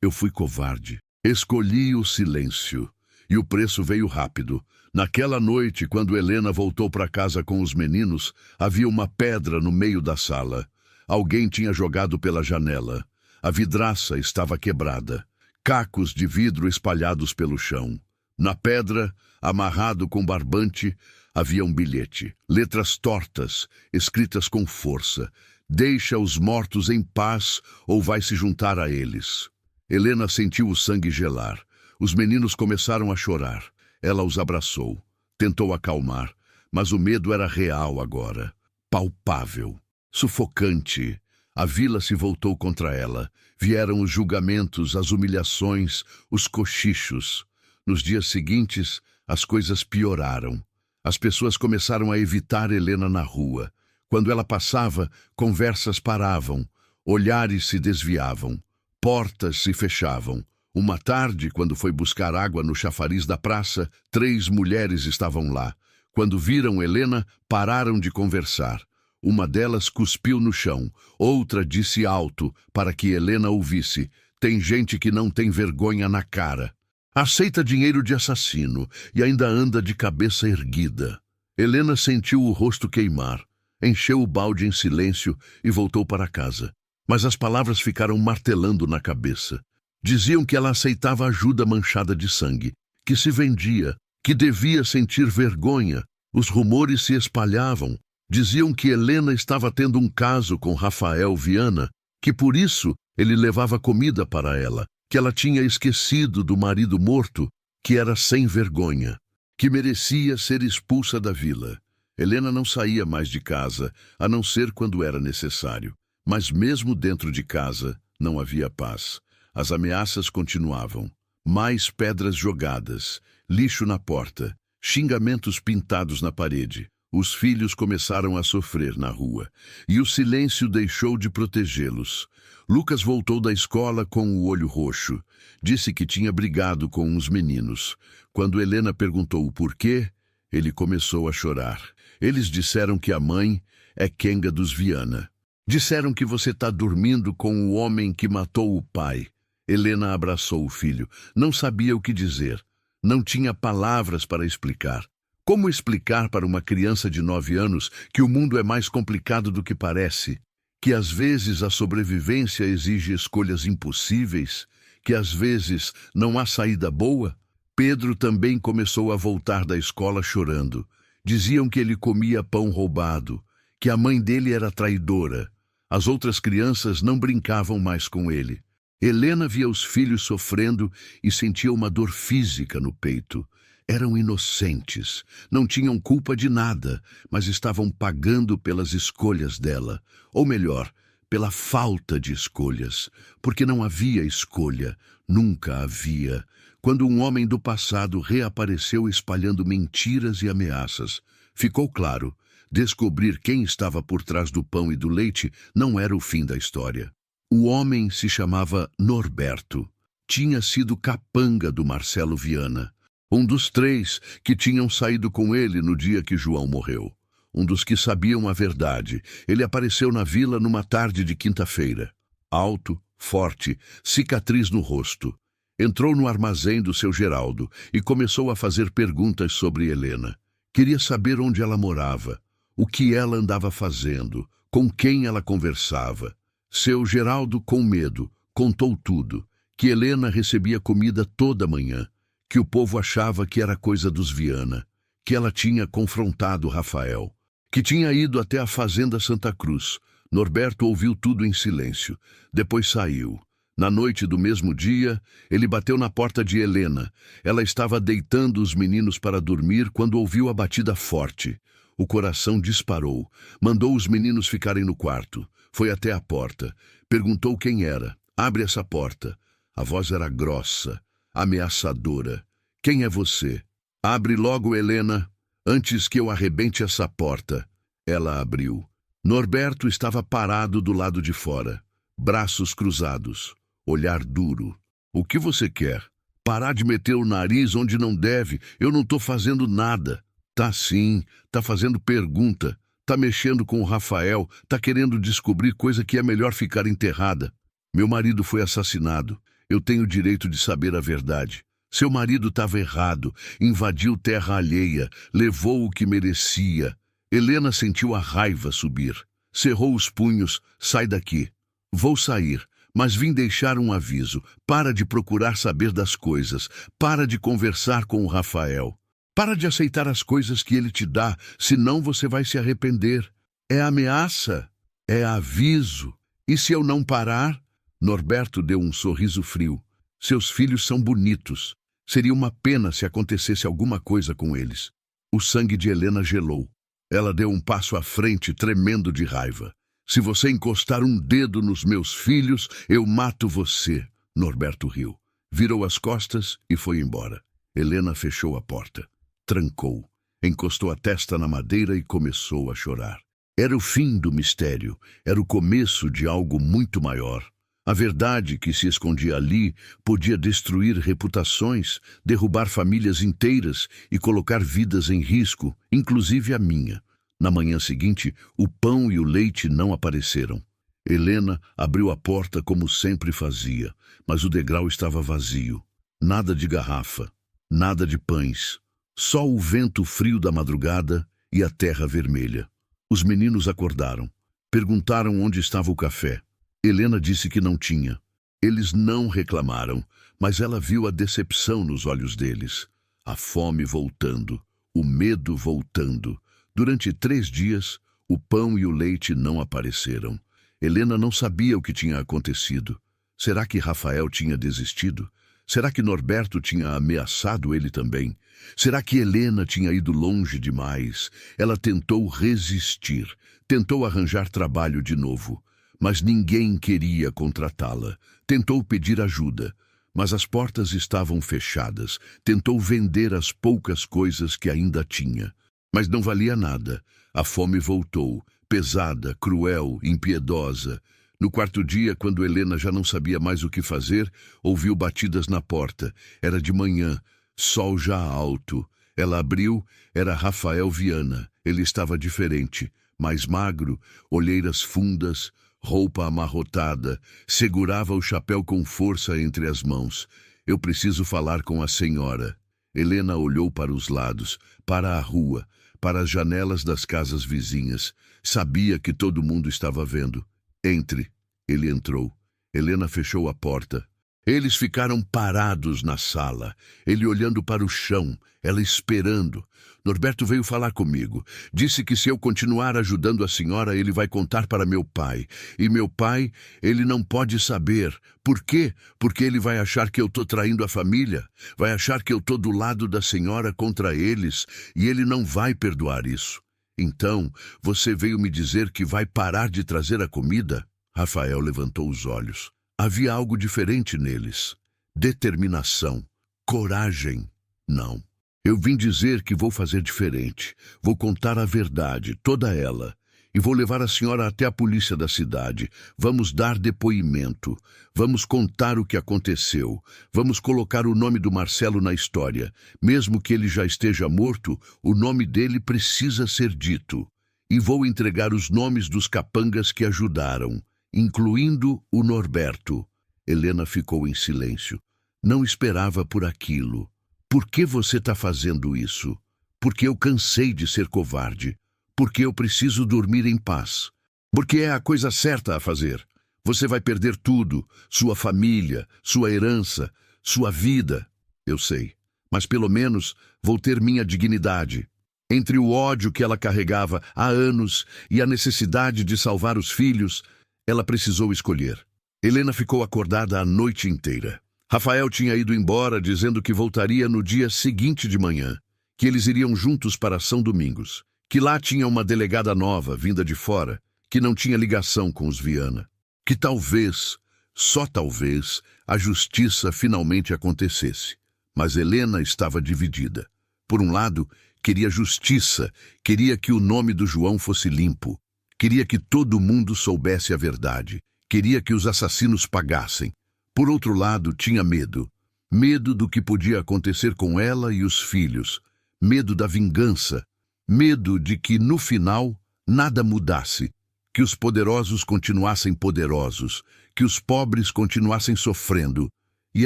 S1: fui covarde. Escolhi o silêncio. E o preço veio rápido. Naquela noite, quando Helena voltou para casa com os meninos, havia uma pedra no meio da sala. Alguém tinha jogado pela janela. A vidraça estava quebrada. Cacos de vidro espalhados pelo chão. Na pedra, amarrado com barbante, havia um bilhete. Letras tortas, escritas com força. Deixa os mortos em paz ou vai se juntar a eles. Helena sentiu o sangue gelar. Os meninos começaram a chorar. Ela os abraçou. Tentou acalmar, mas o medo era real agora. Palpável. Sufocante. A vila se voltou contra ela. Vieram os julgamentos, as humilhações, os cochichos. Nos dias seguintes, as coisas pioraram. As pessoas começaram a evitar Helena na rua. Quando ela passava, conversas paravam, olhares se desviavam, portas se fechavam. Uma tarde, quando foi buscar água no chafariz da praça, 3 mulheres estavam lá. Quando viram Helena, pararam de conversar. Uma delas cuspiu no chão, outra disse alto, para que Helena ouvisse: tem gente que não tem vergonha na cara. Aceita dinheiro de assassino e ainda anda de cabeça erguida. Helena sentiu o rosto queimar, encheu o balde em silêncio e voltou para casa. Mas as palavras ficaram martelando na cabeça. Diziam que ela aceitava ajuda manchada de sangue, que se vendia, que devia sentir vergonha. Os rumores se espalhavam. Diziam que Helena estava tendo um caso com Rafael Viana, que por isso ele levava comida para ela, que ela tinha esquecido do marido morto, que era sem vergonha, que merecia ser expulsa da vila. Helena não saía mais de casa, a não ser quando era necessário. Mas mesmo dentro de casa, não havia paz. As ameaças continuavam. Mais pedras jogadas, lixo na porta, xingamentos pintados na parede. Os filhos começaram a sofrer na rua, e o silêncio deixou de protegê-los. Lucas voltou da escola com o olho roxo. Disse que tinha brigado com os meninos. Quando Helena perguntou o porquê, ele começou a chorar. Eles disseram que a mãe é Kenga dos Viana. Disseram que você está dormindo com o homem que matou o pai. Helena abraçou o filho. Não sabia o que dizer. Não tinha palavras para explicar. Como explicar para uma criança de 9 anos que o mundo é mais complicado do que parece? Que às vezes a sobrevivência exige escolhas impossíveis? Que às vezes não há saída boa? Pedro também começou a voltar da escola chorando. Diziam que ele comia pão roubado, que a mãe dele era traidora. As outras crianças não brincavam mais com ele. Helena via os filhos sofrendo e sentia uma dor física no peito. Eram inocentes, não tinham culpa de nada, mas estavam pagando pelas escolhas dela. Ou melhor, pela falta de escolhas, porque não havia escolha, nunca havia. Quando um homem do passado reapareceu espalhando mentiras e ameaças, ficou claro, descobrir quem estava por trás do pão e do leite não era o fim da história. O homem se chamava Norberto. Tinha sido capanga do Marcelo Viana, um dos 3 que tinham saído com ele no dia que João morreu. Um dos que sabiam a verdade. Ele apareceu na vila numa tarde de quinta-feira. Alto, forte, cicatriz no rosto. Entrou no armazém do seu Geraldo e começou a fazer perguntas sobre Helena. Queria saber onde ela morava, o que ela andava fazendo, com quem ela conversava. Seu Geraldo, com medo, contou tudo. Que Helena recebia comida toda manhã, que o povo achava que era coisa dos Viana, que ela tinha confrontado Rafael, que tinha ido até a fazenda Santa Cruz. Norberto ouviu tudo em silêncio. Depois saiu. Na noite do mesmo dia, ele bateu na porta de Helena. Ela estava deitando os meninos para dormir quando ouviu a batida forte. O coração disparou. Mandou os meninos ficarem no quarto. Foi até a porta. Perguntou quem era. Abre essa porta. A voz era grossa, ameaçadora. Quem é você? Abre logo, Helena, antes que eu arrebente essa porta. Ela abriu. Norberto estava parado do lado de fora, braços cruzados, olhar duro. O que você quer? Parar de meter o nariz onde não deve. Eu não estou fazendo nada. Tá sim, tá fazendo pergunta. Tá mexendo com o Rafael, tá querendo descobrir coisa que é melhor ficar enterrada. Meu marido foi assassinado. Eu tenho o direito de saber a verdade. Seu marido estava errado, invadiu terra alheia, levou o que merecia. Helena sentiu a raiva subir. Cerrou os punhos. Sai daqui. Vou sair, mas vim deixar um aviso. Para de procurar saber das coisas. Para de conversar com o Rafael. Para de aceitar as coisas que ele te dá, senão você vai se arrepender. É ameaça. É aviso. E se eu não parar? Norberto deu um sorriso frio. Seus filhos são bonitos. Seria uma pena se acontecesse alguma coisa com eles. O sangue de Helena gelou. Ela deu um passo à frente, tremendo de raiva. Se você encostar um dedo nos meus filhos, eu mato você. Norberto riu. Virou as costas e foi embora. Helena fechou a porta. Trancou. Encostou a testa na madeira e começou a chorar. Era o fim do mistério. Era o começo de algo muito maior. A verdade que se escondia ali podia destruir reputações, derrubar famílias inteiras e colocar vidas em risco, inclusive a minha. Na manhã seguinte, o pão e o leite não apareceram. Helena abriu a porta como sempre fazia, mas o degrau estava vazio. Nada de garrafa, nada de pães, só o vento frio da madrugada e a terra vermelha. Os meninos acordaram. Perguntaram onde estava o café. Helena disse que não tinha. Eles não reclamaram, mas ela viu a decepção nos olhos deles. A fome voltando, o medo voltando. Durante 3 dias, o pão e o leite não apareceram. Helena não sabia o que tinha acontecido. Será que Rafael tinha desistido? Será que Norberto tinha ameaçado ele também? Será que Helena tinha ido longe demais? Ela tentou resistir, tentou arranjar trabalho de novo. Mas ninguém queria contratá-la. Tentou pedir ajuda, mas as portas estavam fechadas. Tentou vender as poucas coisas que ainda tinha. Mas não valia nada. A fome voltou, pesada, cruel, impiedosa. No 4º dia, quando Helena já não sabia mais o que fazer, ouviu batidas na porta. Era de manhã, sol já alto. Ela abriu, era Rafael Viana. Ele estava diferente, mais magro, olheiras fundas, roupa amarrotada, segurava o chapéu com força entre as mãos. Eu preciso falar com a senhora. Helena olhou para os lados, para a rua, para as janelas das casas vizinhas. Sabia que todo mundo estava vendo. Entre. Ele entrou. Helena fechou a porta. Eles ficaram parados na sala, ele olhando para o chão, ela esperando. Norberto veio falar comigo. Disse que se eu continuar ajudando a senhora, ele vai contar para meu pai. E meu pai, ele não pode saber. Por quê? Porque ele vai achar que eu estou traindo a família. Vai achar que eu estou do lado da senhora contra eles. E ele não vai perdoar isso. Então, você veio me dizer que vai parar de trazer a comida? Rafael levantou os olhos. Havia algo diferente neles. Determinação. Coragem. Não. Eu vim dizer que vou fazer diferente. Vou contar a verdade, toda ela. E vou levar a senhora até a polícia da cidade. Vamos dar depoimento. Vamos contar o que aconteceu. Vamos colocar o nome do Marcelo na história. Mesmo que ele já esteja morto, o nome dele precisa ser dito. E vou entregar os nomes dos capangas que ajudaram, incluindo o Norberto. Helena ficou em silêncio. Não esperava por aquilo. Por que você está fazendo isso? Porque eu cansei de ser covarde. Porque eu preciso dormir em paz. Porque é a coisa certa a fazer. Você vai perder tudo, sua família, sua herança, sua vida. Eu sei, mas pelo menos vou ter minha dignidade. Entre o ódio que ela carregava há anos e a necessidade de salvar os filhos, ela precisou escolher. Helena ficou acordada a noite inteira. Rafael tinha ido embora dizendo que voltaria no dia seguinte de manhã, que eles iriam juntos para São Domingos, que lá tinha uma delegada nova, vinda de fora, que não tinha ligação com os Viana, que talvez, só talvez, a justiça finalmente acontecesse. Mas Helena estava dividida. Por um lado, queria justiça, queria que o nome do João fosse limpo, queria que todo mundo soubesse a verdade, queria que os assassinos pagassem. Por outro lado, tinha medo. Medo do que podia acontecer com ela e os filhos. Medo da vingança. Medo de que, no final, nada mudasse. Que os poderosos continuassem poderosos. Que os pobres continuassem sofrendo. E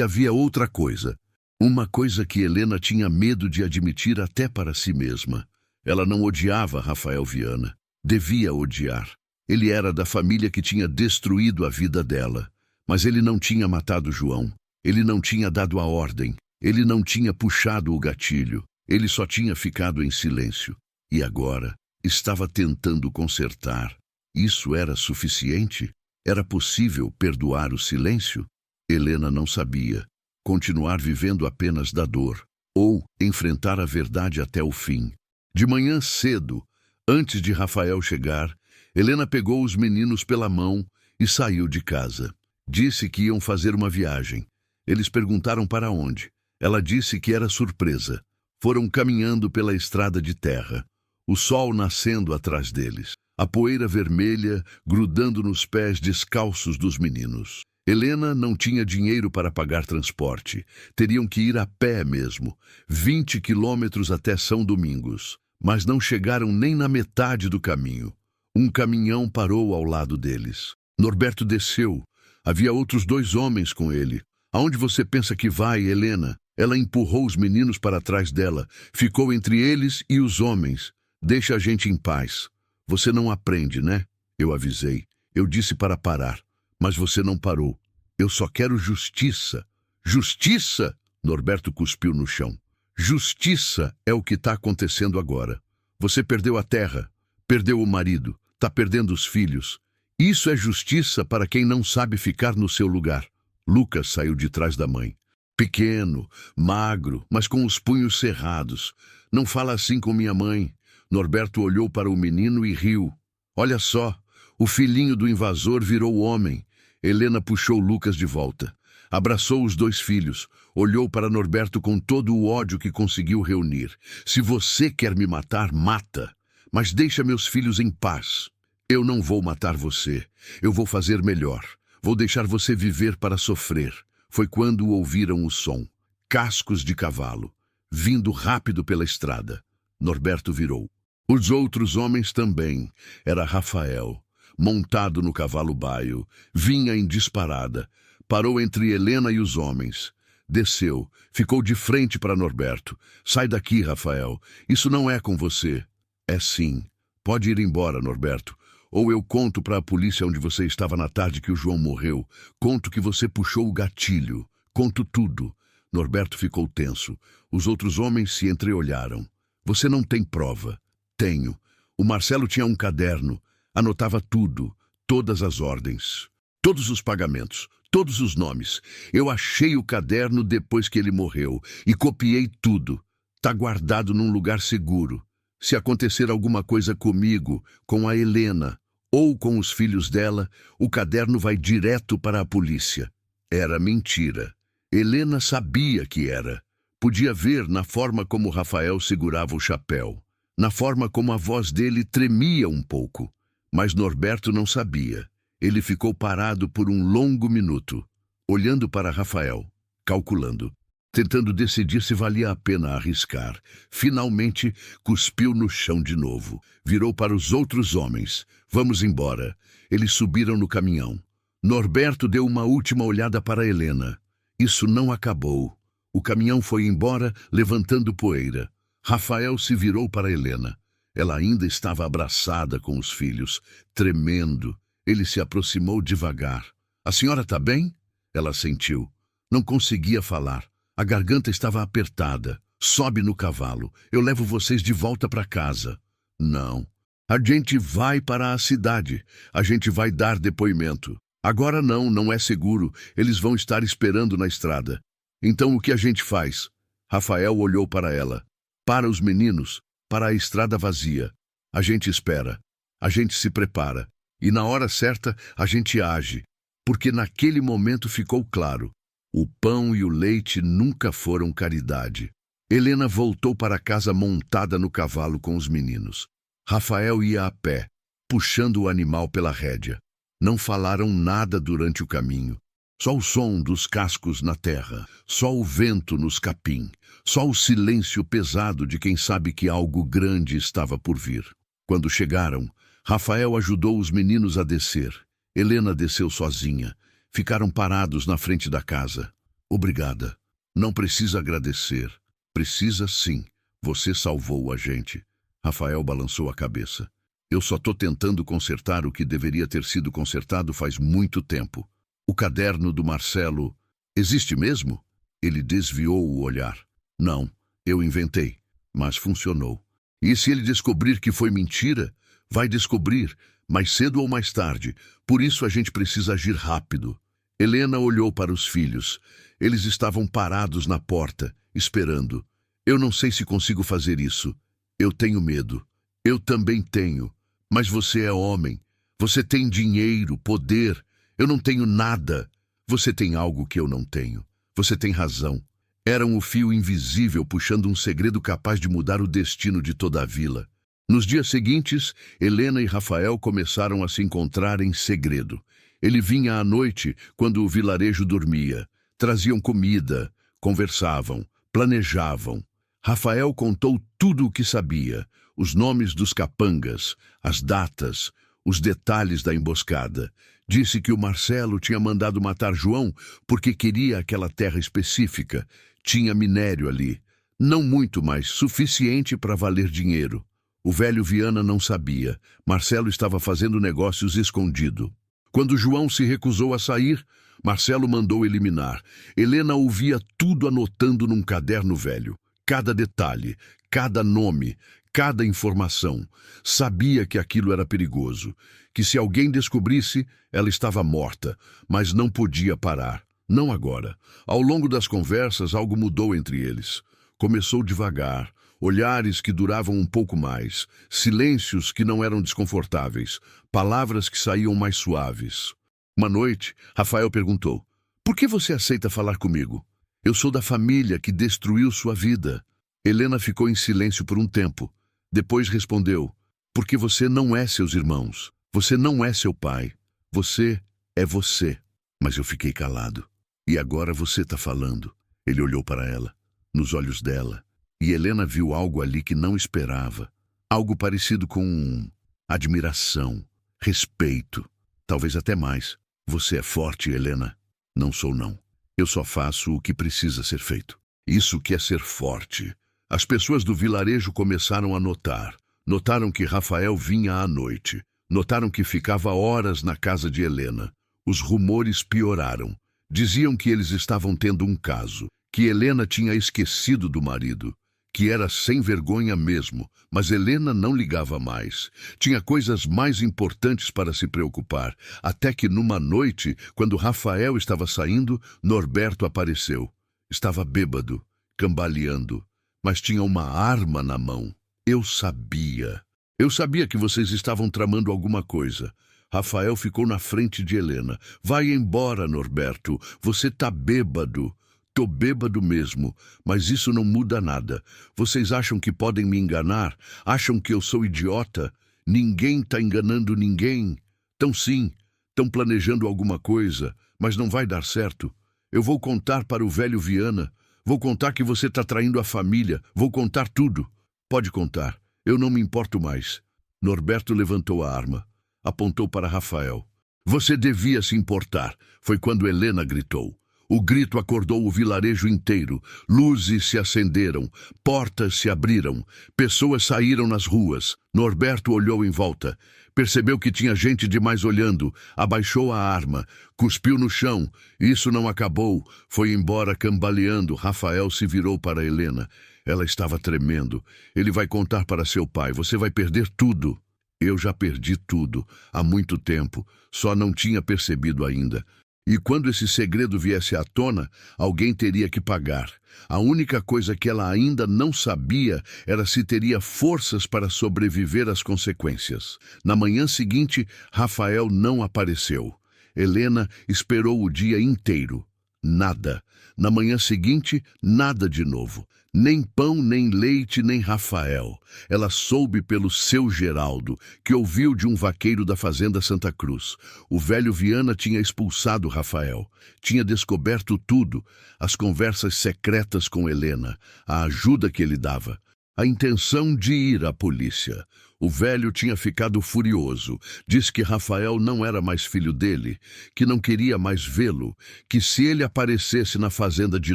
S1: havia outra coisa. Uma coisa que Helena tinha medo de admitir até para si mesma. Ela não odiava Rafael Viana. Devia odiar. Ele era da família que tinha destruído a vida dela. Mas ele não tinha matado João, ele não tinha dado a ordem, ele não tinha puxado o gatilho, ele só tinha ficado em silêncio. E agora estava tentando consertar. Isso era suficiente? Era possível perdoar o silêncio? Helena não sabia. Continuar vivendo apenas da dor, ou enfrentar a verdade até o fim. De manhã cedo, antes de Rafael chegar, Helena pegou os meninos pela mão e saiu de casa. Disse que iam fazer uma viagem. Eles perguntaram para onde. Ela disse que era surpresa. Foram caminhando pela estrada de terra. O sol nascendo atrás deles. A poeira vermelha grudando nos pés descalços dos meninos. Helena não tinha dinheiro para pagar transporte. Teriam que ir a pé mesmo. 20 quilômetros até São Domingos. Mas não chegaram nem na metade do caminho. Um caminhão parou ao lado deles. Norberto desceu. Havia outros 2 homens com ele. Aonde você pensa que vai, Helena? Ela empurrou os meninos para trás dela. Ficou entre eles e os homens. Deixa a gente em paz. Você não aprende, né? Eu avisei. Eu disse para parar. Mas você não parou. Eu só quero justiça. Justiça? Norberto cuspiu no chão. Justiça é o que está acontecendo agora. Você perdeu a terra. Perdeu o marido. Está perdendo os filhos. Isso é justiça para quem não sabe ficar no seu lugar. Lucas saiu de trás da mãe. Pequeno, magro, mas com os punhos cerrados. Não fala assim com minha mãe. Norberto olhou para o menino e riu. Olha só, o filhinho do invasor virou homem. Helena puxou Lucas de volta. Abraçou os 2 filhos. Olhou para Norberto com todo o ódio que conseguiu reunir. Se você quer me matar, mata. Mas deixa meus filhos em paz. Eu não vou matar você. Eu vou fazer melhor. Vou deixar você viver para sofrer. Foi quando ouviram o som. Cascos de cavalo. Vindo rápido pela estrada. Norberto virou. Os outros homens também. Era Rafael. Montado no cavalo baio. Vinha em disparada. Parou entre Helena e os homens. Desceu. Ficou de frente para Norberto. Sai daqui, Rafael. Isso não é com você. É sim. Pode ir embora, Norberto. Ou eu conto para a polícia onde você estava na tarde que o João morreu. Conto que você puxou o gatilho. Conto tudo. Norberto ficou tenso. Os outros homens se entreolharam. Você não tem prova. Tenho. O Marcelo tinha um caderno. Anotava tudo. Todas as ordens. Todos os pagamentos. Todos os nomes. Eu achei o caderno depois que ele morreu. E copiei tudo. Tá guardado num lugar seguro. Se acontecer alguma coisa comigo, com a Helena, ou com os filhos dela, o caderno vai direto para a polícia. Era mentira. Helena sabia que era. Podia ver na forma como Rafael segurava o chapéu, na forma como a voz dele tremia um pouco. Mas Norberto não sabia. Ele ficou parado por um longo minuto, olhando para Rafael, calculando, tentando decidir se valia a pena arriscar. Finalmente, cuspiu no chão de novo. Virou para os outros homens. Vamos embora. Eles subiram no caminhão. Norberto deu uma última olhada para Helena. Isso não acabou. O caminhão foi embora, levantando poeira. Rafael se virou para Helena. Ela ainda estava abraçada com os filhos, tremendo. Ele se aproximou devagar. A senhora está bem? Ela sentiu. Não conseguia falar. A garganta estava apertada. Sobe no cavalo. Eu levo vocês de volta para casa. Não. A gente vai para a cidade. A gente vai dar depoimento. Agora não é seguro. Eles vão estar esperando na estrada. Então o que a gente faz? Rafael olhou para ela. Para os meninos, para a estrada vazia. A gente espera. A gente se prepara. E na hora certa, a gente age. Porque naquele momento ficou claro. O pão e o leite nunca foram caridade. Helena voltou para casa montada no cavalo com os meninos. Rafael ia a pé, puxando o animal pela rédea. Não falaram nada durante o caminho. Só o som dos cascos na terra, só o vento nos capim, só o silêncio pesado de quem sabe que algo grande estava por vir. Quando chegaram, Rafael ajudou os meninos a descer. Helena desceu sozinha. Ficaram parados na frente da casa. Obrigada. Não precisa agradecer. Precisa sim. Você salvou a gente. Rafael balançou a cabeça. Eu só tô tentando consertar o que deveria ter sido consertado faz muito tempo. O caderno do Marcelo existe mesmo? Ele desviou o olhar. Não, eu inventei, mas funcionou. E se ele descobrir que foi mentira? Vai descobrir, mais cedo ou mais tarde. Por isso a gente precisa agir rápido. Helena olhou para os filhos. Eles estavam parados na porta, esperando. Eu não sei se consigo fazer isso. Eu tenho medo. Eu também tenho. Mas você é homem. Você tem dinheiro, poder. Eu não tenho nada. Você tem algo que eu não tenho. Você tem razão. Eram o fio invisível puxando um segredo capaz de mudar o destino de toda a vila. Nos dias seguintes, Helena e Rafael começaram a se encontrar em segredo. Ele vinha à noite, quando o vilarejo dormia. Traziam comida, conversavam, planejavam. Rafael contou tudo o que sabia. Os nomes dos capangas, as datas, os detalhes da emboscada. Disse que o Marcelo tinha mandado matar João porque queria aquela terra específica. Tinha minério ali. Não muito, mas suficiente para valer dinheiro. O velho Viana não sabia. Marcelo estava fazendo negócios escondido. Quando João se recusou a sair, Marcelo mandou eliminar. Helena ouvia tudo anotando num caderno velho. Cada detalhe, cada nome, cada informação. Sabia que aquilo era perigoso, que se alguém descobrisse, ela estava morta, mas não podia parar. Não agora. Ao longo das conversas, algo mudou entre eles. Começou devagar, olhares que duravam um pouco mais, silêncios que não eram desconfortáveis, palavras que saíam mais suaves. Uma noite, Rafael perguntou: "Por que você aceita falar comigo? Eu sou da família que destruiu sua vida." Helena ficou em silêncio por um tempo. Depois respondeu: "Porque você não é seus irmãos. Você não é seu pai. Você é você." Mas eu fiquei calado. "E agora você está falando." Ele olhou para ela, nos olhos dela, e Helena viu algo ali que não esperava. Algo parecido com admiração, respeito, talvez até mais. "Você é forte, Helena." "Não sou, não. Eu só faço o que precisa ser feito." Isso que é ser forte. As pessoas do vilarejo começaram a notar. Notaram que Rafael vinha à noite. Notaram que ficava horas na casa de Helena. Os rumores pioraram. Diziam que eles estavam tendo um caso, que Helena tinha esquecido do marido, que era sem vergonha mesmo, mas Helena não ligava mais. Tinha coisas mais importantes para se preocupar, até que numa noite, quando Rafael estava saindo, Norberto apareceu. Estava bêbado, cambaleando, mas tinha uma arma na mão. Eu sabia que vocês estavam tramando alguma coisa. Rafael ficou na frente de Helena. Vai embora, Norberto, você tá bêbado. Tô bêbado mesmo, mas isso não muda nada. Vocês acham que podem me enganar? Acham que eu sou idiota? Ninguém tá enganando ninguém. Tão sim, tão planejando alguma coisa, mas não vai dar certo. Eu vou contar para o velho Viana. Vou contar que você tá traindo a família. Vou contar tudo. Pode contar. Eu não me importo mais. Norberto levantou a arma. Apontou para Rafael. Você devia se importar. Foi quando Helena gritou. O grito acordou o vilarejo inteiro. Luzes se acenderam, portas se abriram, pessoas saíram nas ruas. Norberto olhou em volta. Percebeu que tinha gente demais olhando. Abaixou a arma, cuspiu no chão. Isso não acabou. Foi embora cambaleando. Rafael se virou para Helena. Ela estava tremendo. Ele vai contar para seu pai. Você vai perder tudo. Eu já perdi tudo, há muito tempo. Só não tinha percebido ainda. E quando esse segredo viesse à tona, alguém teria que pagar. A única coisa que ela ainda não sabia era se teria forças para sobreviver às consequências. Na manhã seguinte, Rafael não apareceu. Helena esperou o dia inteiro. Nada. Na manhã seguinte, nada de novo. Nem pão, nem leite, nem Rafael. Ela soube pelo seu Geraldo, que ouviu de um vaqueiro da fazenda Santa Cruz. O velho Viana tinha expulsado Rafael. Tinha descoberto tudo, as conversas secretas com Helena, a ajuda que ele dava, a intenção de ir à polícia. O velho tinha ficado furioso. Disse que Rafael não era mais filho dele, que não queria mais vê-lo, que se ele aparecesse na fazenda de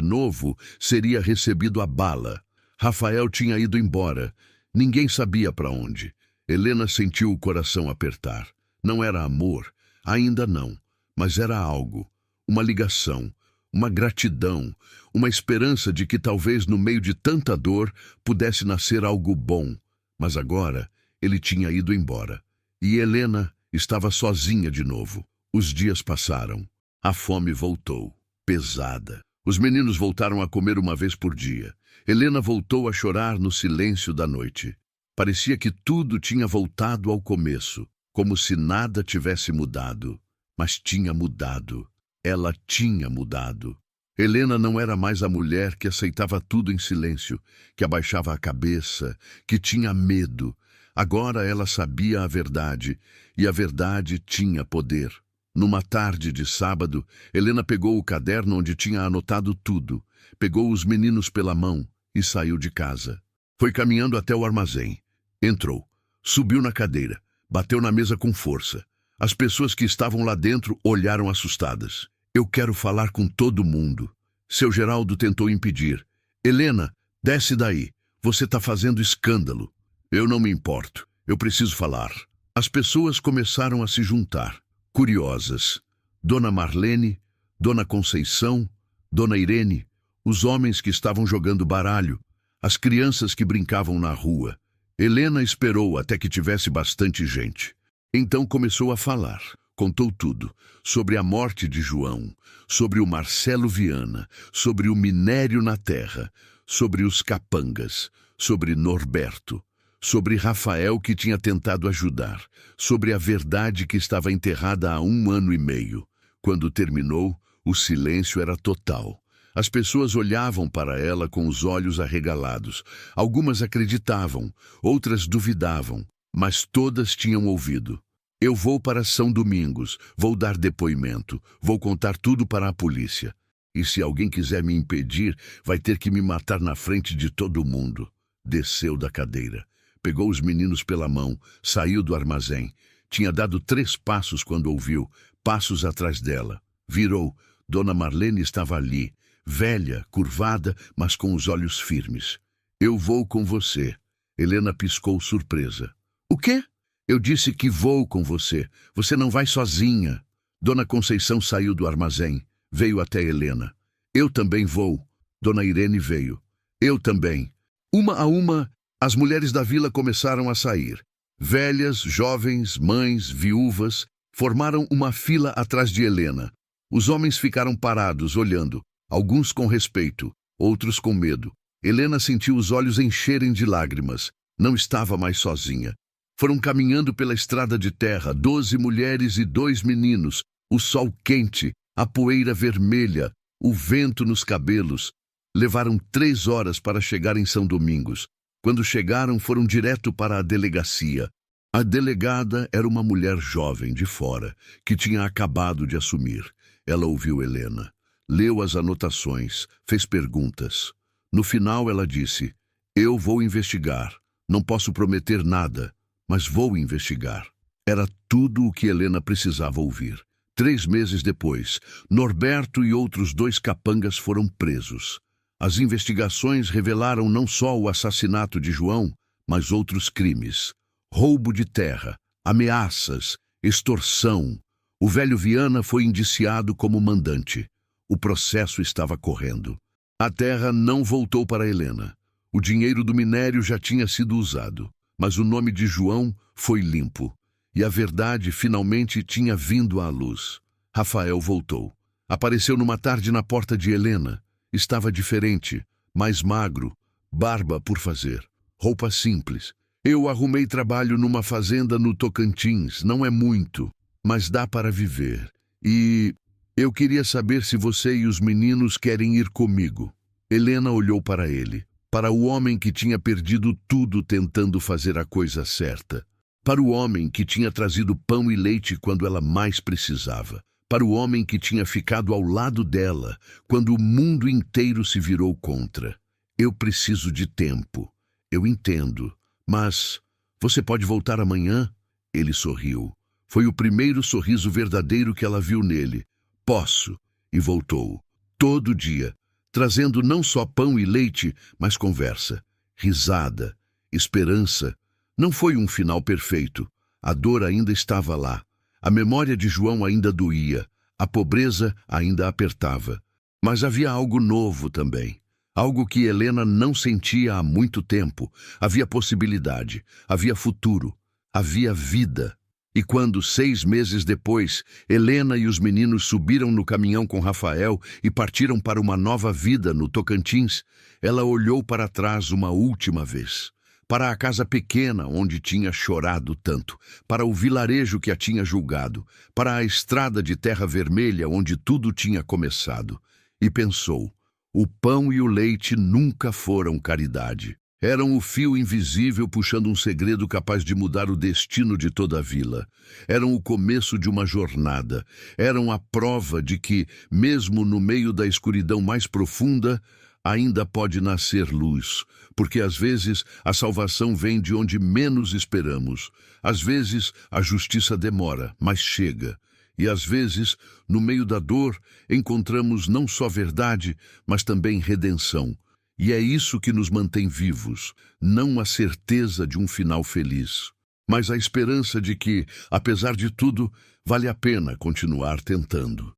S1: novo, seria recebido a bala. Rafael tinha ido embora. Ninguém sabia para onde. Helena sentiu o coração apertar. Não era amor, ainda não, mas era algo, uma ligação, uma gratidão, uma esperança de que talvez no meio de tanta dor pudesse nascer algo bom. Mas agora ele tinha ido embora. E Helena estava sozinha de novo. Os dias passaram. A fome voltou, pesada. Os meninos voltaram a comer uma vez por dia. Helena voltou a chorar no silêncio da noite. Parecia que tudo tinha voltado ao começo, como se nada tivesse mudado. Mas tinha mudado. Ela tinha mudado. Helena não era mais a mulher que aceitava tudo em silêncio, que abaixava a cabeça, que tinha medo. Agora ela sabia a verdade, e a verdade tinha poder. Numa tarde de sábado, Helena pegou o caderno onde tinha anotado tudo, pegou os meninos pela mão e saiu de casa. Foi caminhando até o armazém. Entrou, subiu na cadeira, bateu na mesa com força. As pessoas que estavam lá dentro olharam assustadas. Eu quero falar com todo mundo. Seu Geraldo tentou impedir. Helena, desce daí. Você está fazendo escândalo. Eu não me importo. Eu preciso falar. As pessoas começaram a se juntar, curiosas. Dona Marlene, Dona Conceição, Dona Irene, os homens que estavam jogando baralho, as crianças que brincavam na rua. Helena esperou até que tivesse bastante gente. Então começou a falar. Contou tudo, sobre a morte de João, sobre o Marcelo Viana, sobre o minério na terra, sobre os capangas, sobre Norberto, sobre Rafael que tinha tentado ajudar, sobre a verdade que estava enterrada há 1 ano e meio. Quando terminou, o silêncio era total. As pessoas olhavam para ela com os olhos arregalados. Algumas acreditavam, outras duvidavam, mas todas tinham ouvido. Eu vou para São Domingos, vou dar depoimento, vou contar tudo para a polícia. E se alguém quiser me impedir, vai ter que me matar na frente de todo mundo. Desceu da cadeira, pegou os meninos pela mão, saiu do armazém. Tinha dado 3 passos quando ouviu, passos atrás dela. Virou, Dona Marlene estava ali, velha, curvada, mas com os olhos firmes. Eu vou com você. Helena piscou surpresa. O quê? Eu disse que vou com você. Você não vai sozinha. Dona Conceição saiu do armazém. veio até Helena. Eu também vou. Dona Irene veio. Eu também. Uma a uma, as mulheres da vila começaram a sair. Velhas, jovens, mães, viúvas, formaram uma fila atrás de Helena. Os homens ficaram parados, olhando, alguns com respeito, outros com medo. Helena sentiu os olhos encherem de lágrimas. Não estava mais sozinha. Foram caminhando pela estrada de terra, 12 mulheres e 2 meninos, o sol quente, a poeira vermelha, o vento nos cabelos. Levaram 3 horas para chegar em São Domingos. Quando chegaram, foram direto para a delegacia. A delegada era uma mulher jovem de fora, que tinha acabado de assumir. Ela ouviu Helena, leu as anotações, fez perguntas. No final ela disse: eu vou investigar. Não posso prometer nada, mas vou investigar. Era tudo o que Helena precisava ouvir. 3 meses depois, Norberto e outros 2 capangas foram presos. As investigações revelaram não só o assassinato de João, mas outros crimes. Roubo de terra, ameaças, extorsão. O velho Viana foi indiciado como mandante. O processo estava correndo. A terra não voltou para Helena. O dinheiro do minério já tinha sido usado, mas o nome de João foi limpo. E a verdade finalmente tinha vindo à luz. Rafael voltou. Apareceu numa tarde na porta de Helena. Estava diferente, mais magro, barba por fazer, roupa simples. Eu arrumei trabalho numa fazenda no Tocantins, não é muito, mas dá para viver. E eu queria saber se você e os meninos querem ir comigo. Helena olhou para ele, para o homem que tinha perdido tudo tentando fazer a coisa certa, para o homem que tinha trazido pão e leite quando ela mais precisava, para o homem que tinha ficado ao lado dela quando o mundo inteiro se virou contra. Eu preciso de tempo. Eu entendo. Mas você pode voltar amanhã? Ele sorriu. Foi o primeiro sorriso verdadeiro que ela viu nele. Posso. E voltou. Todo dia. Trazendo não só pão e leite, mas conversa, risada, esperança. Não foi um final perfeito. A dor ainda estava lá. A memória de João ainda doía, a pobreza ainda apertava. Mas havia algo novo também. Algo que Helena não sentia há muito tempo. Havia possibilidade, havia futuro, havia vida. E quando, 6 meses depois, Helena e os meninos subiram no caminhão com Rafael e partiram para uma nova vida no Tocantins, ela olhou para trás uma última vez. Para a casa pequena onde tinha chorado tanto, para o vilarejo que a tinha julgado, para a estrada de terra vermelha onde tudo tinha começado. E pensou: o pão e o leite nunca foram caridade. Eram o fio invisível puxando um segredo capaz de mudar o destino de toda a vila. Eram o começo de uma jornada. Eram a prova de que, mesmo no meio da escuridão mais profunda, ainda pode nascer luz, porque às vezes a salvação vem de onde menos esperamos. Às vezes a justiça demora, mas chega. E às vezes, no meio da dor, encontramos não só verdade, mas também redenção. E é isso que nos mantém vivos, não a certeza de um final feliz, mas a esperança de que, apesar de tudo, vale a pena continuar tentando.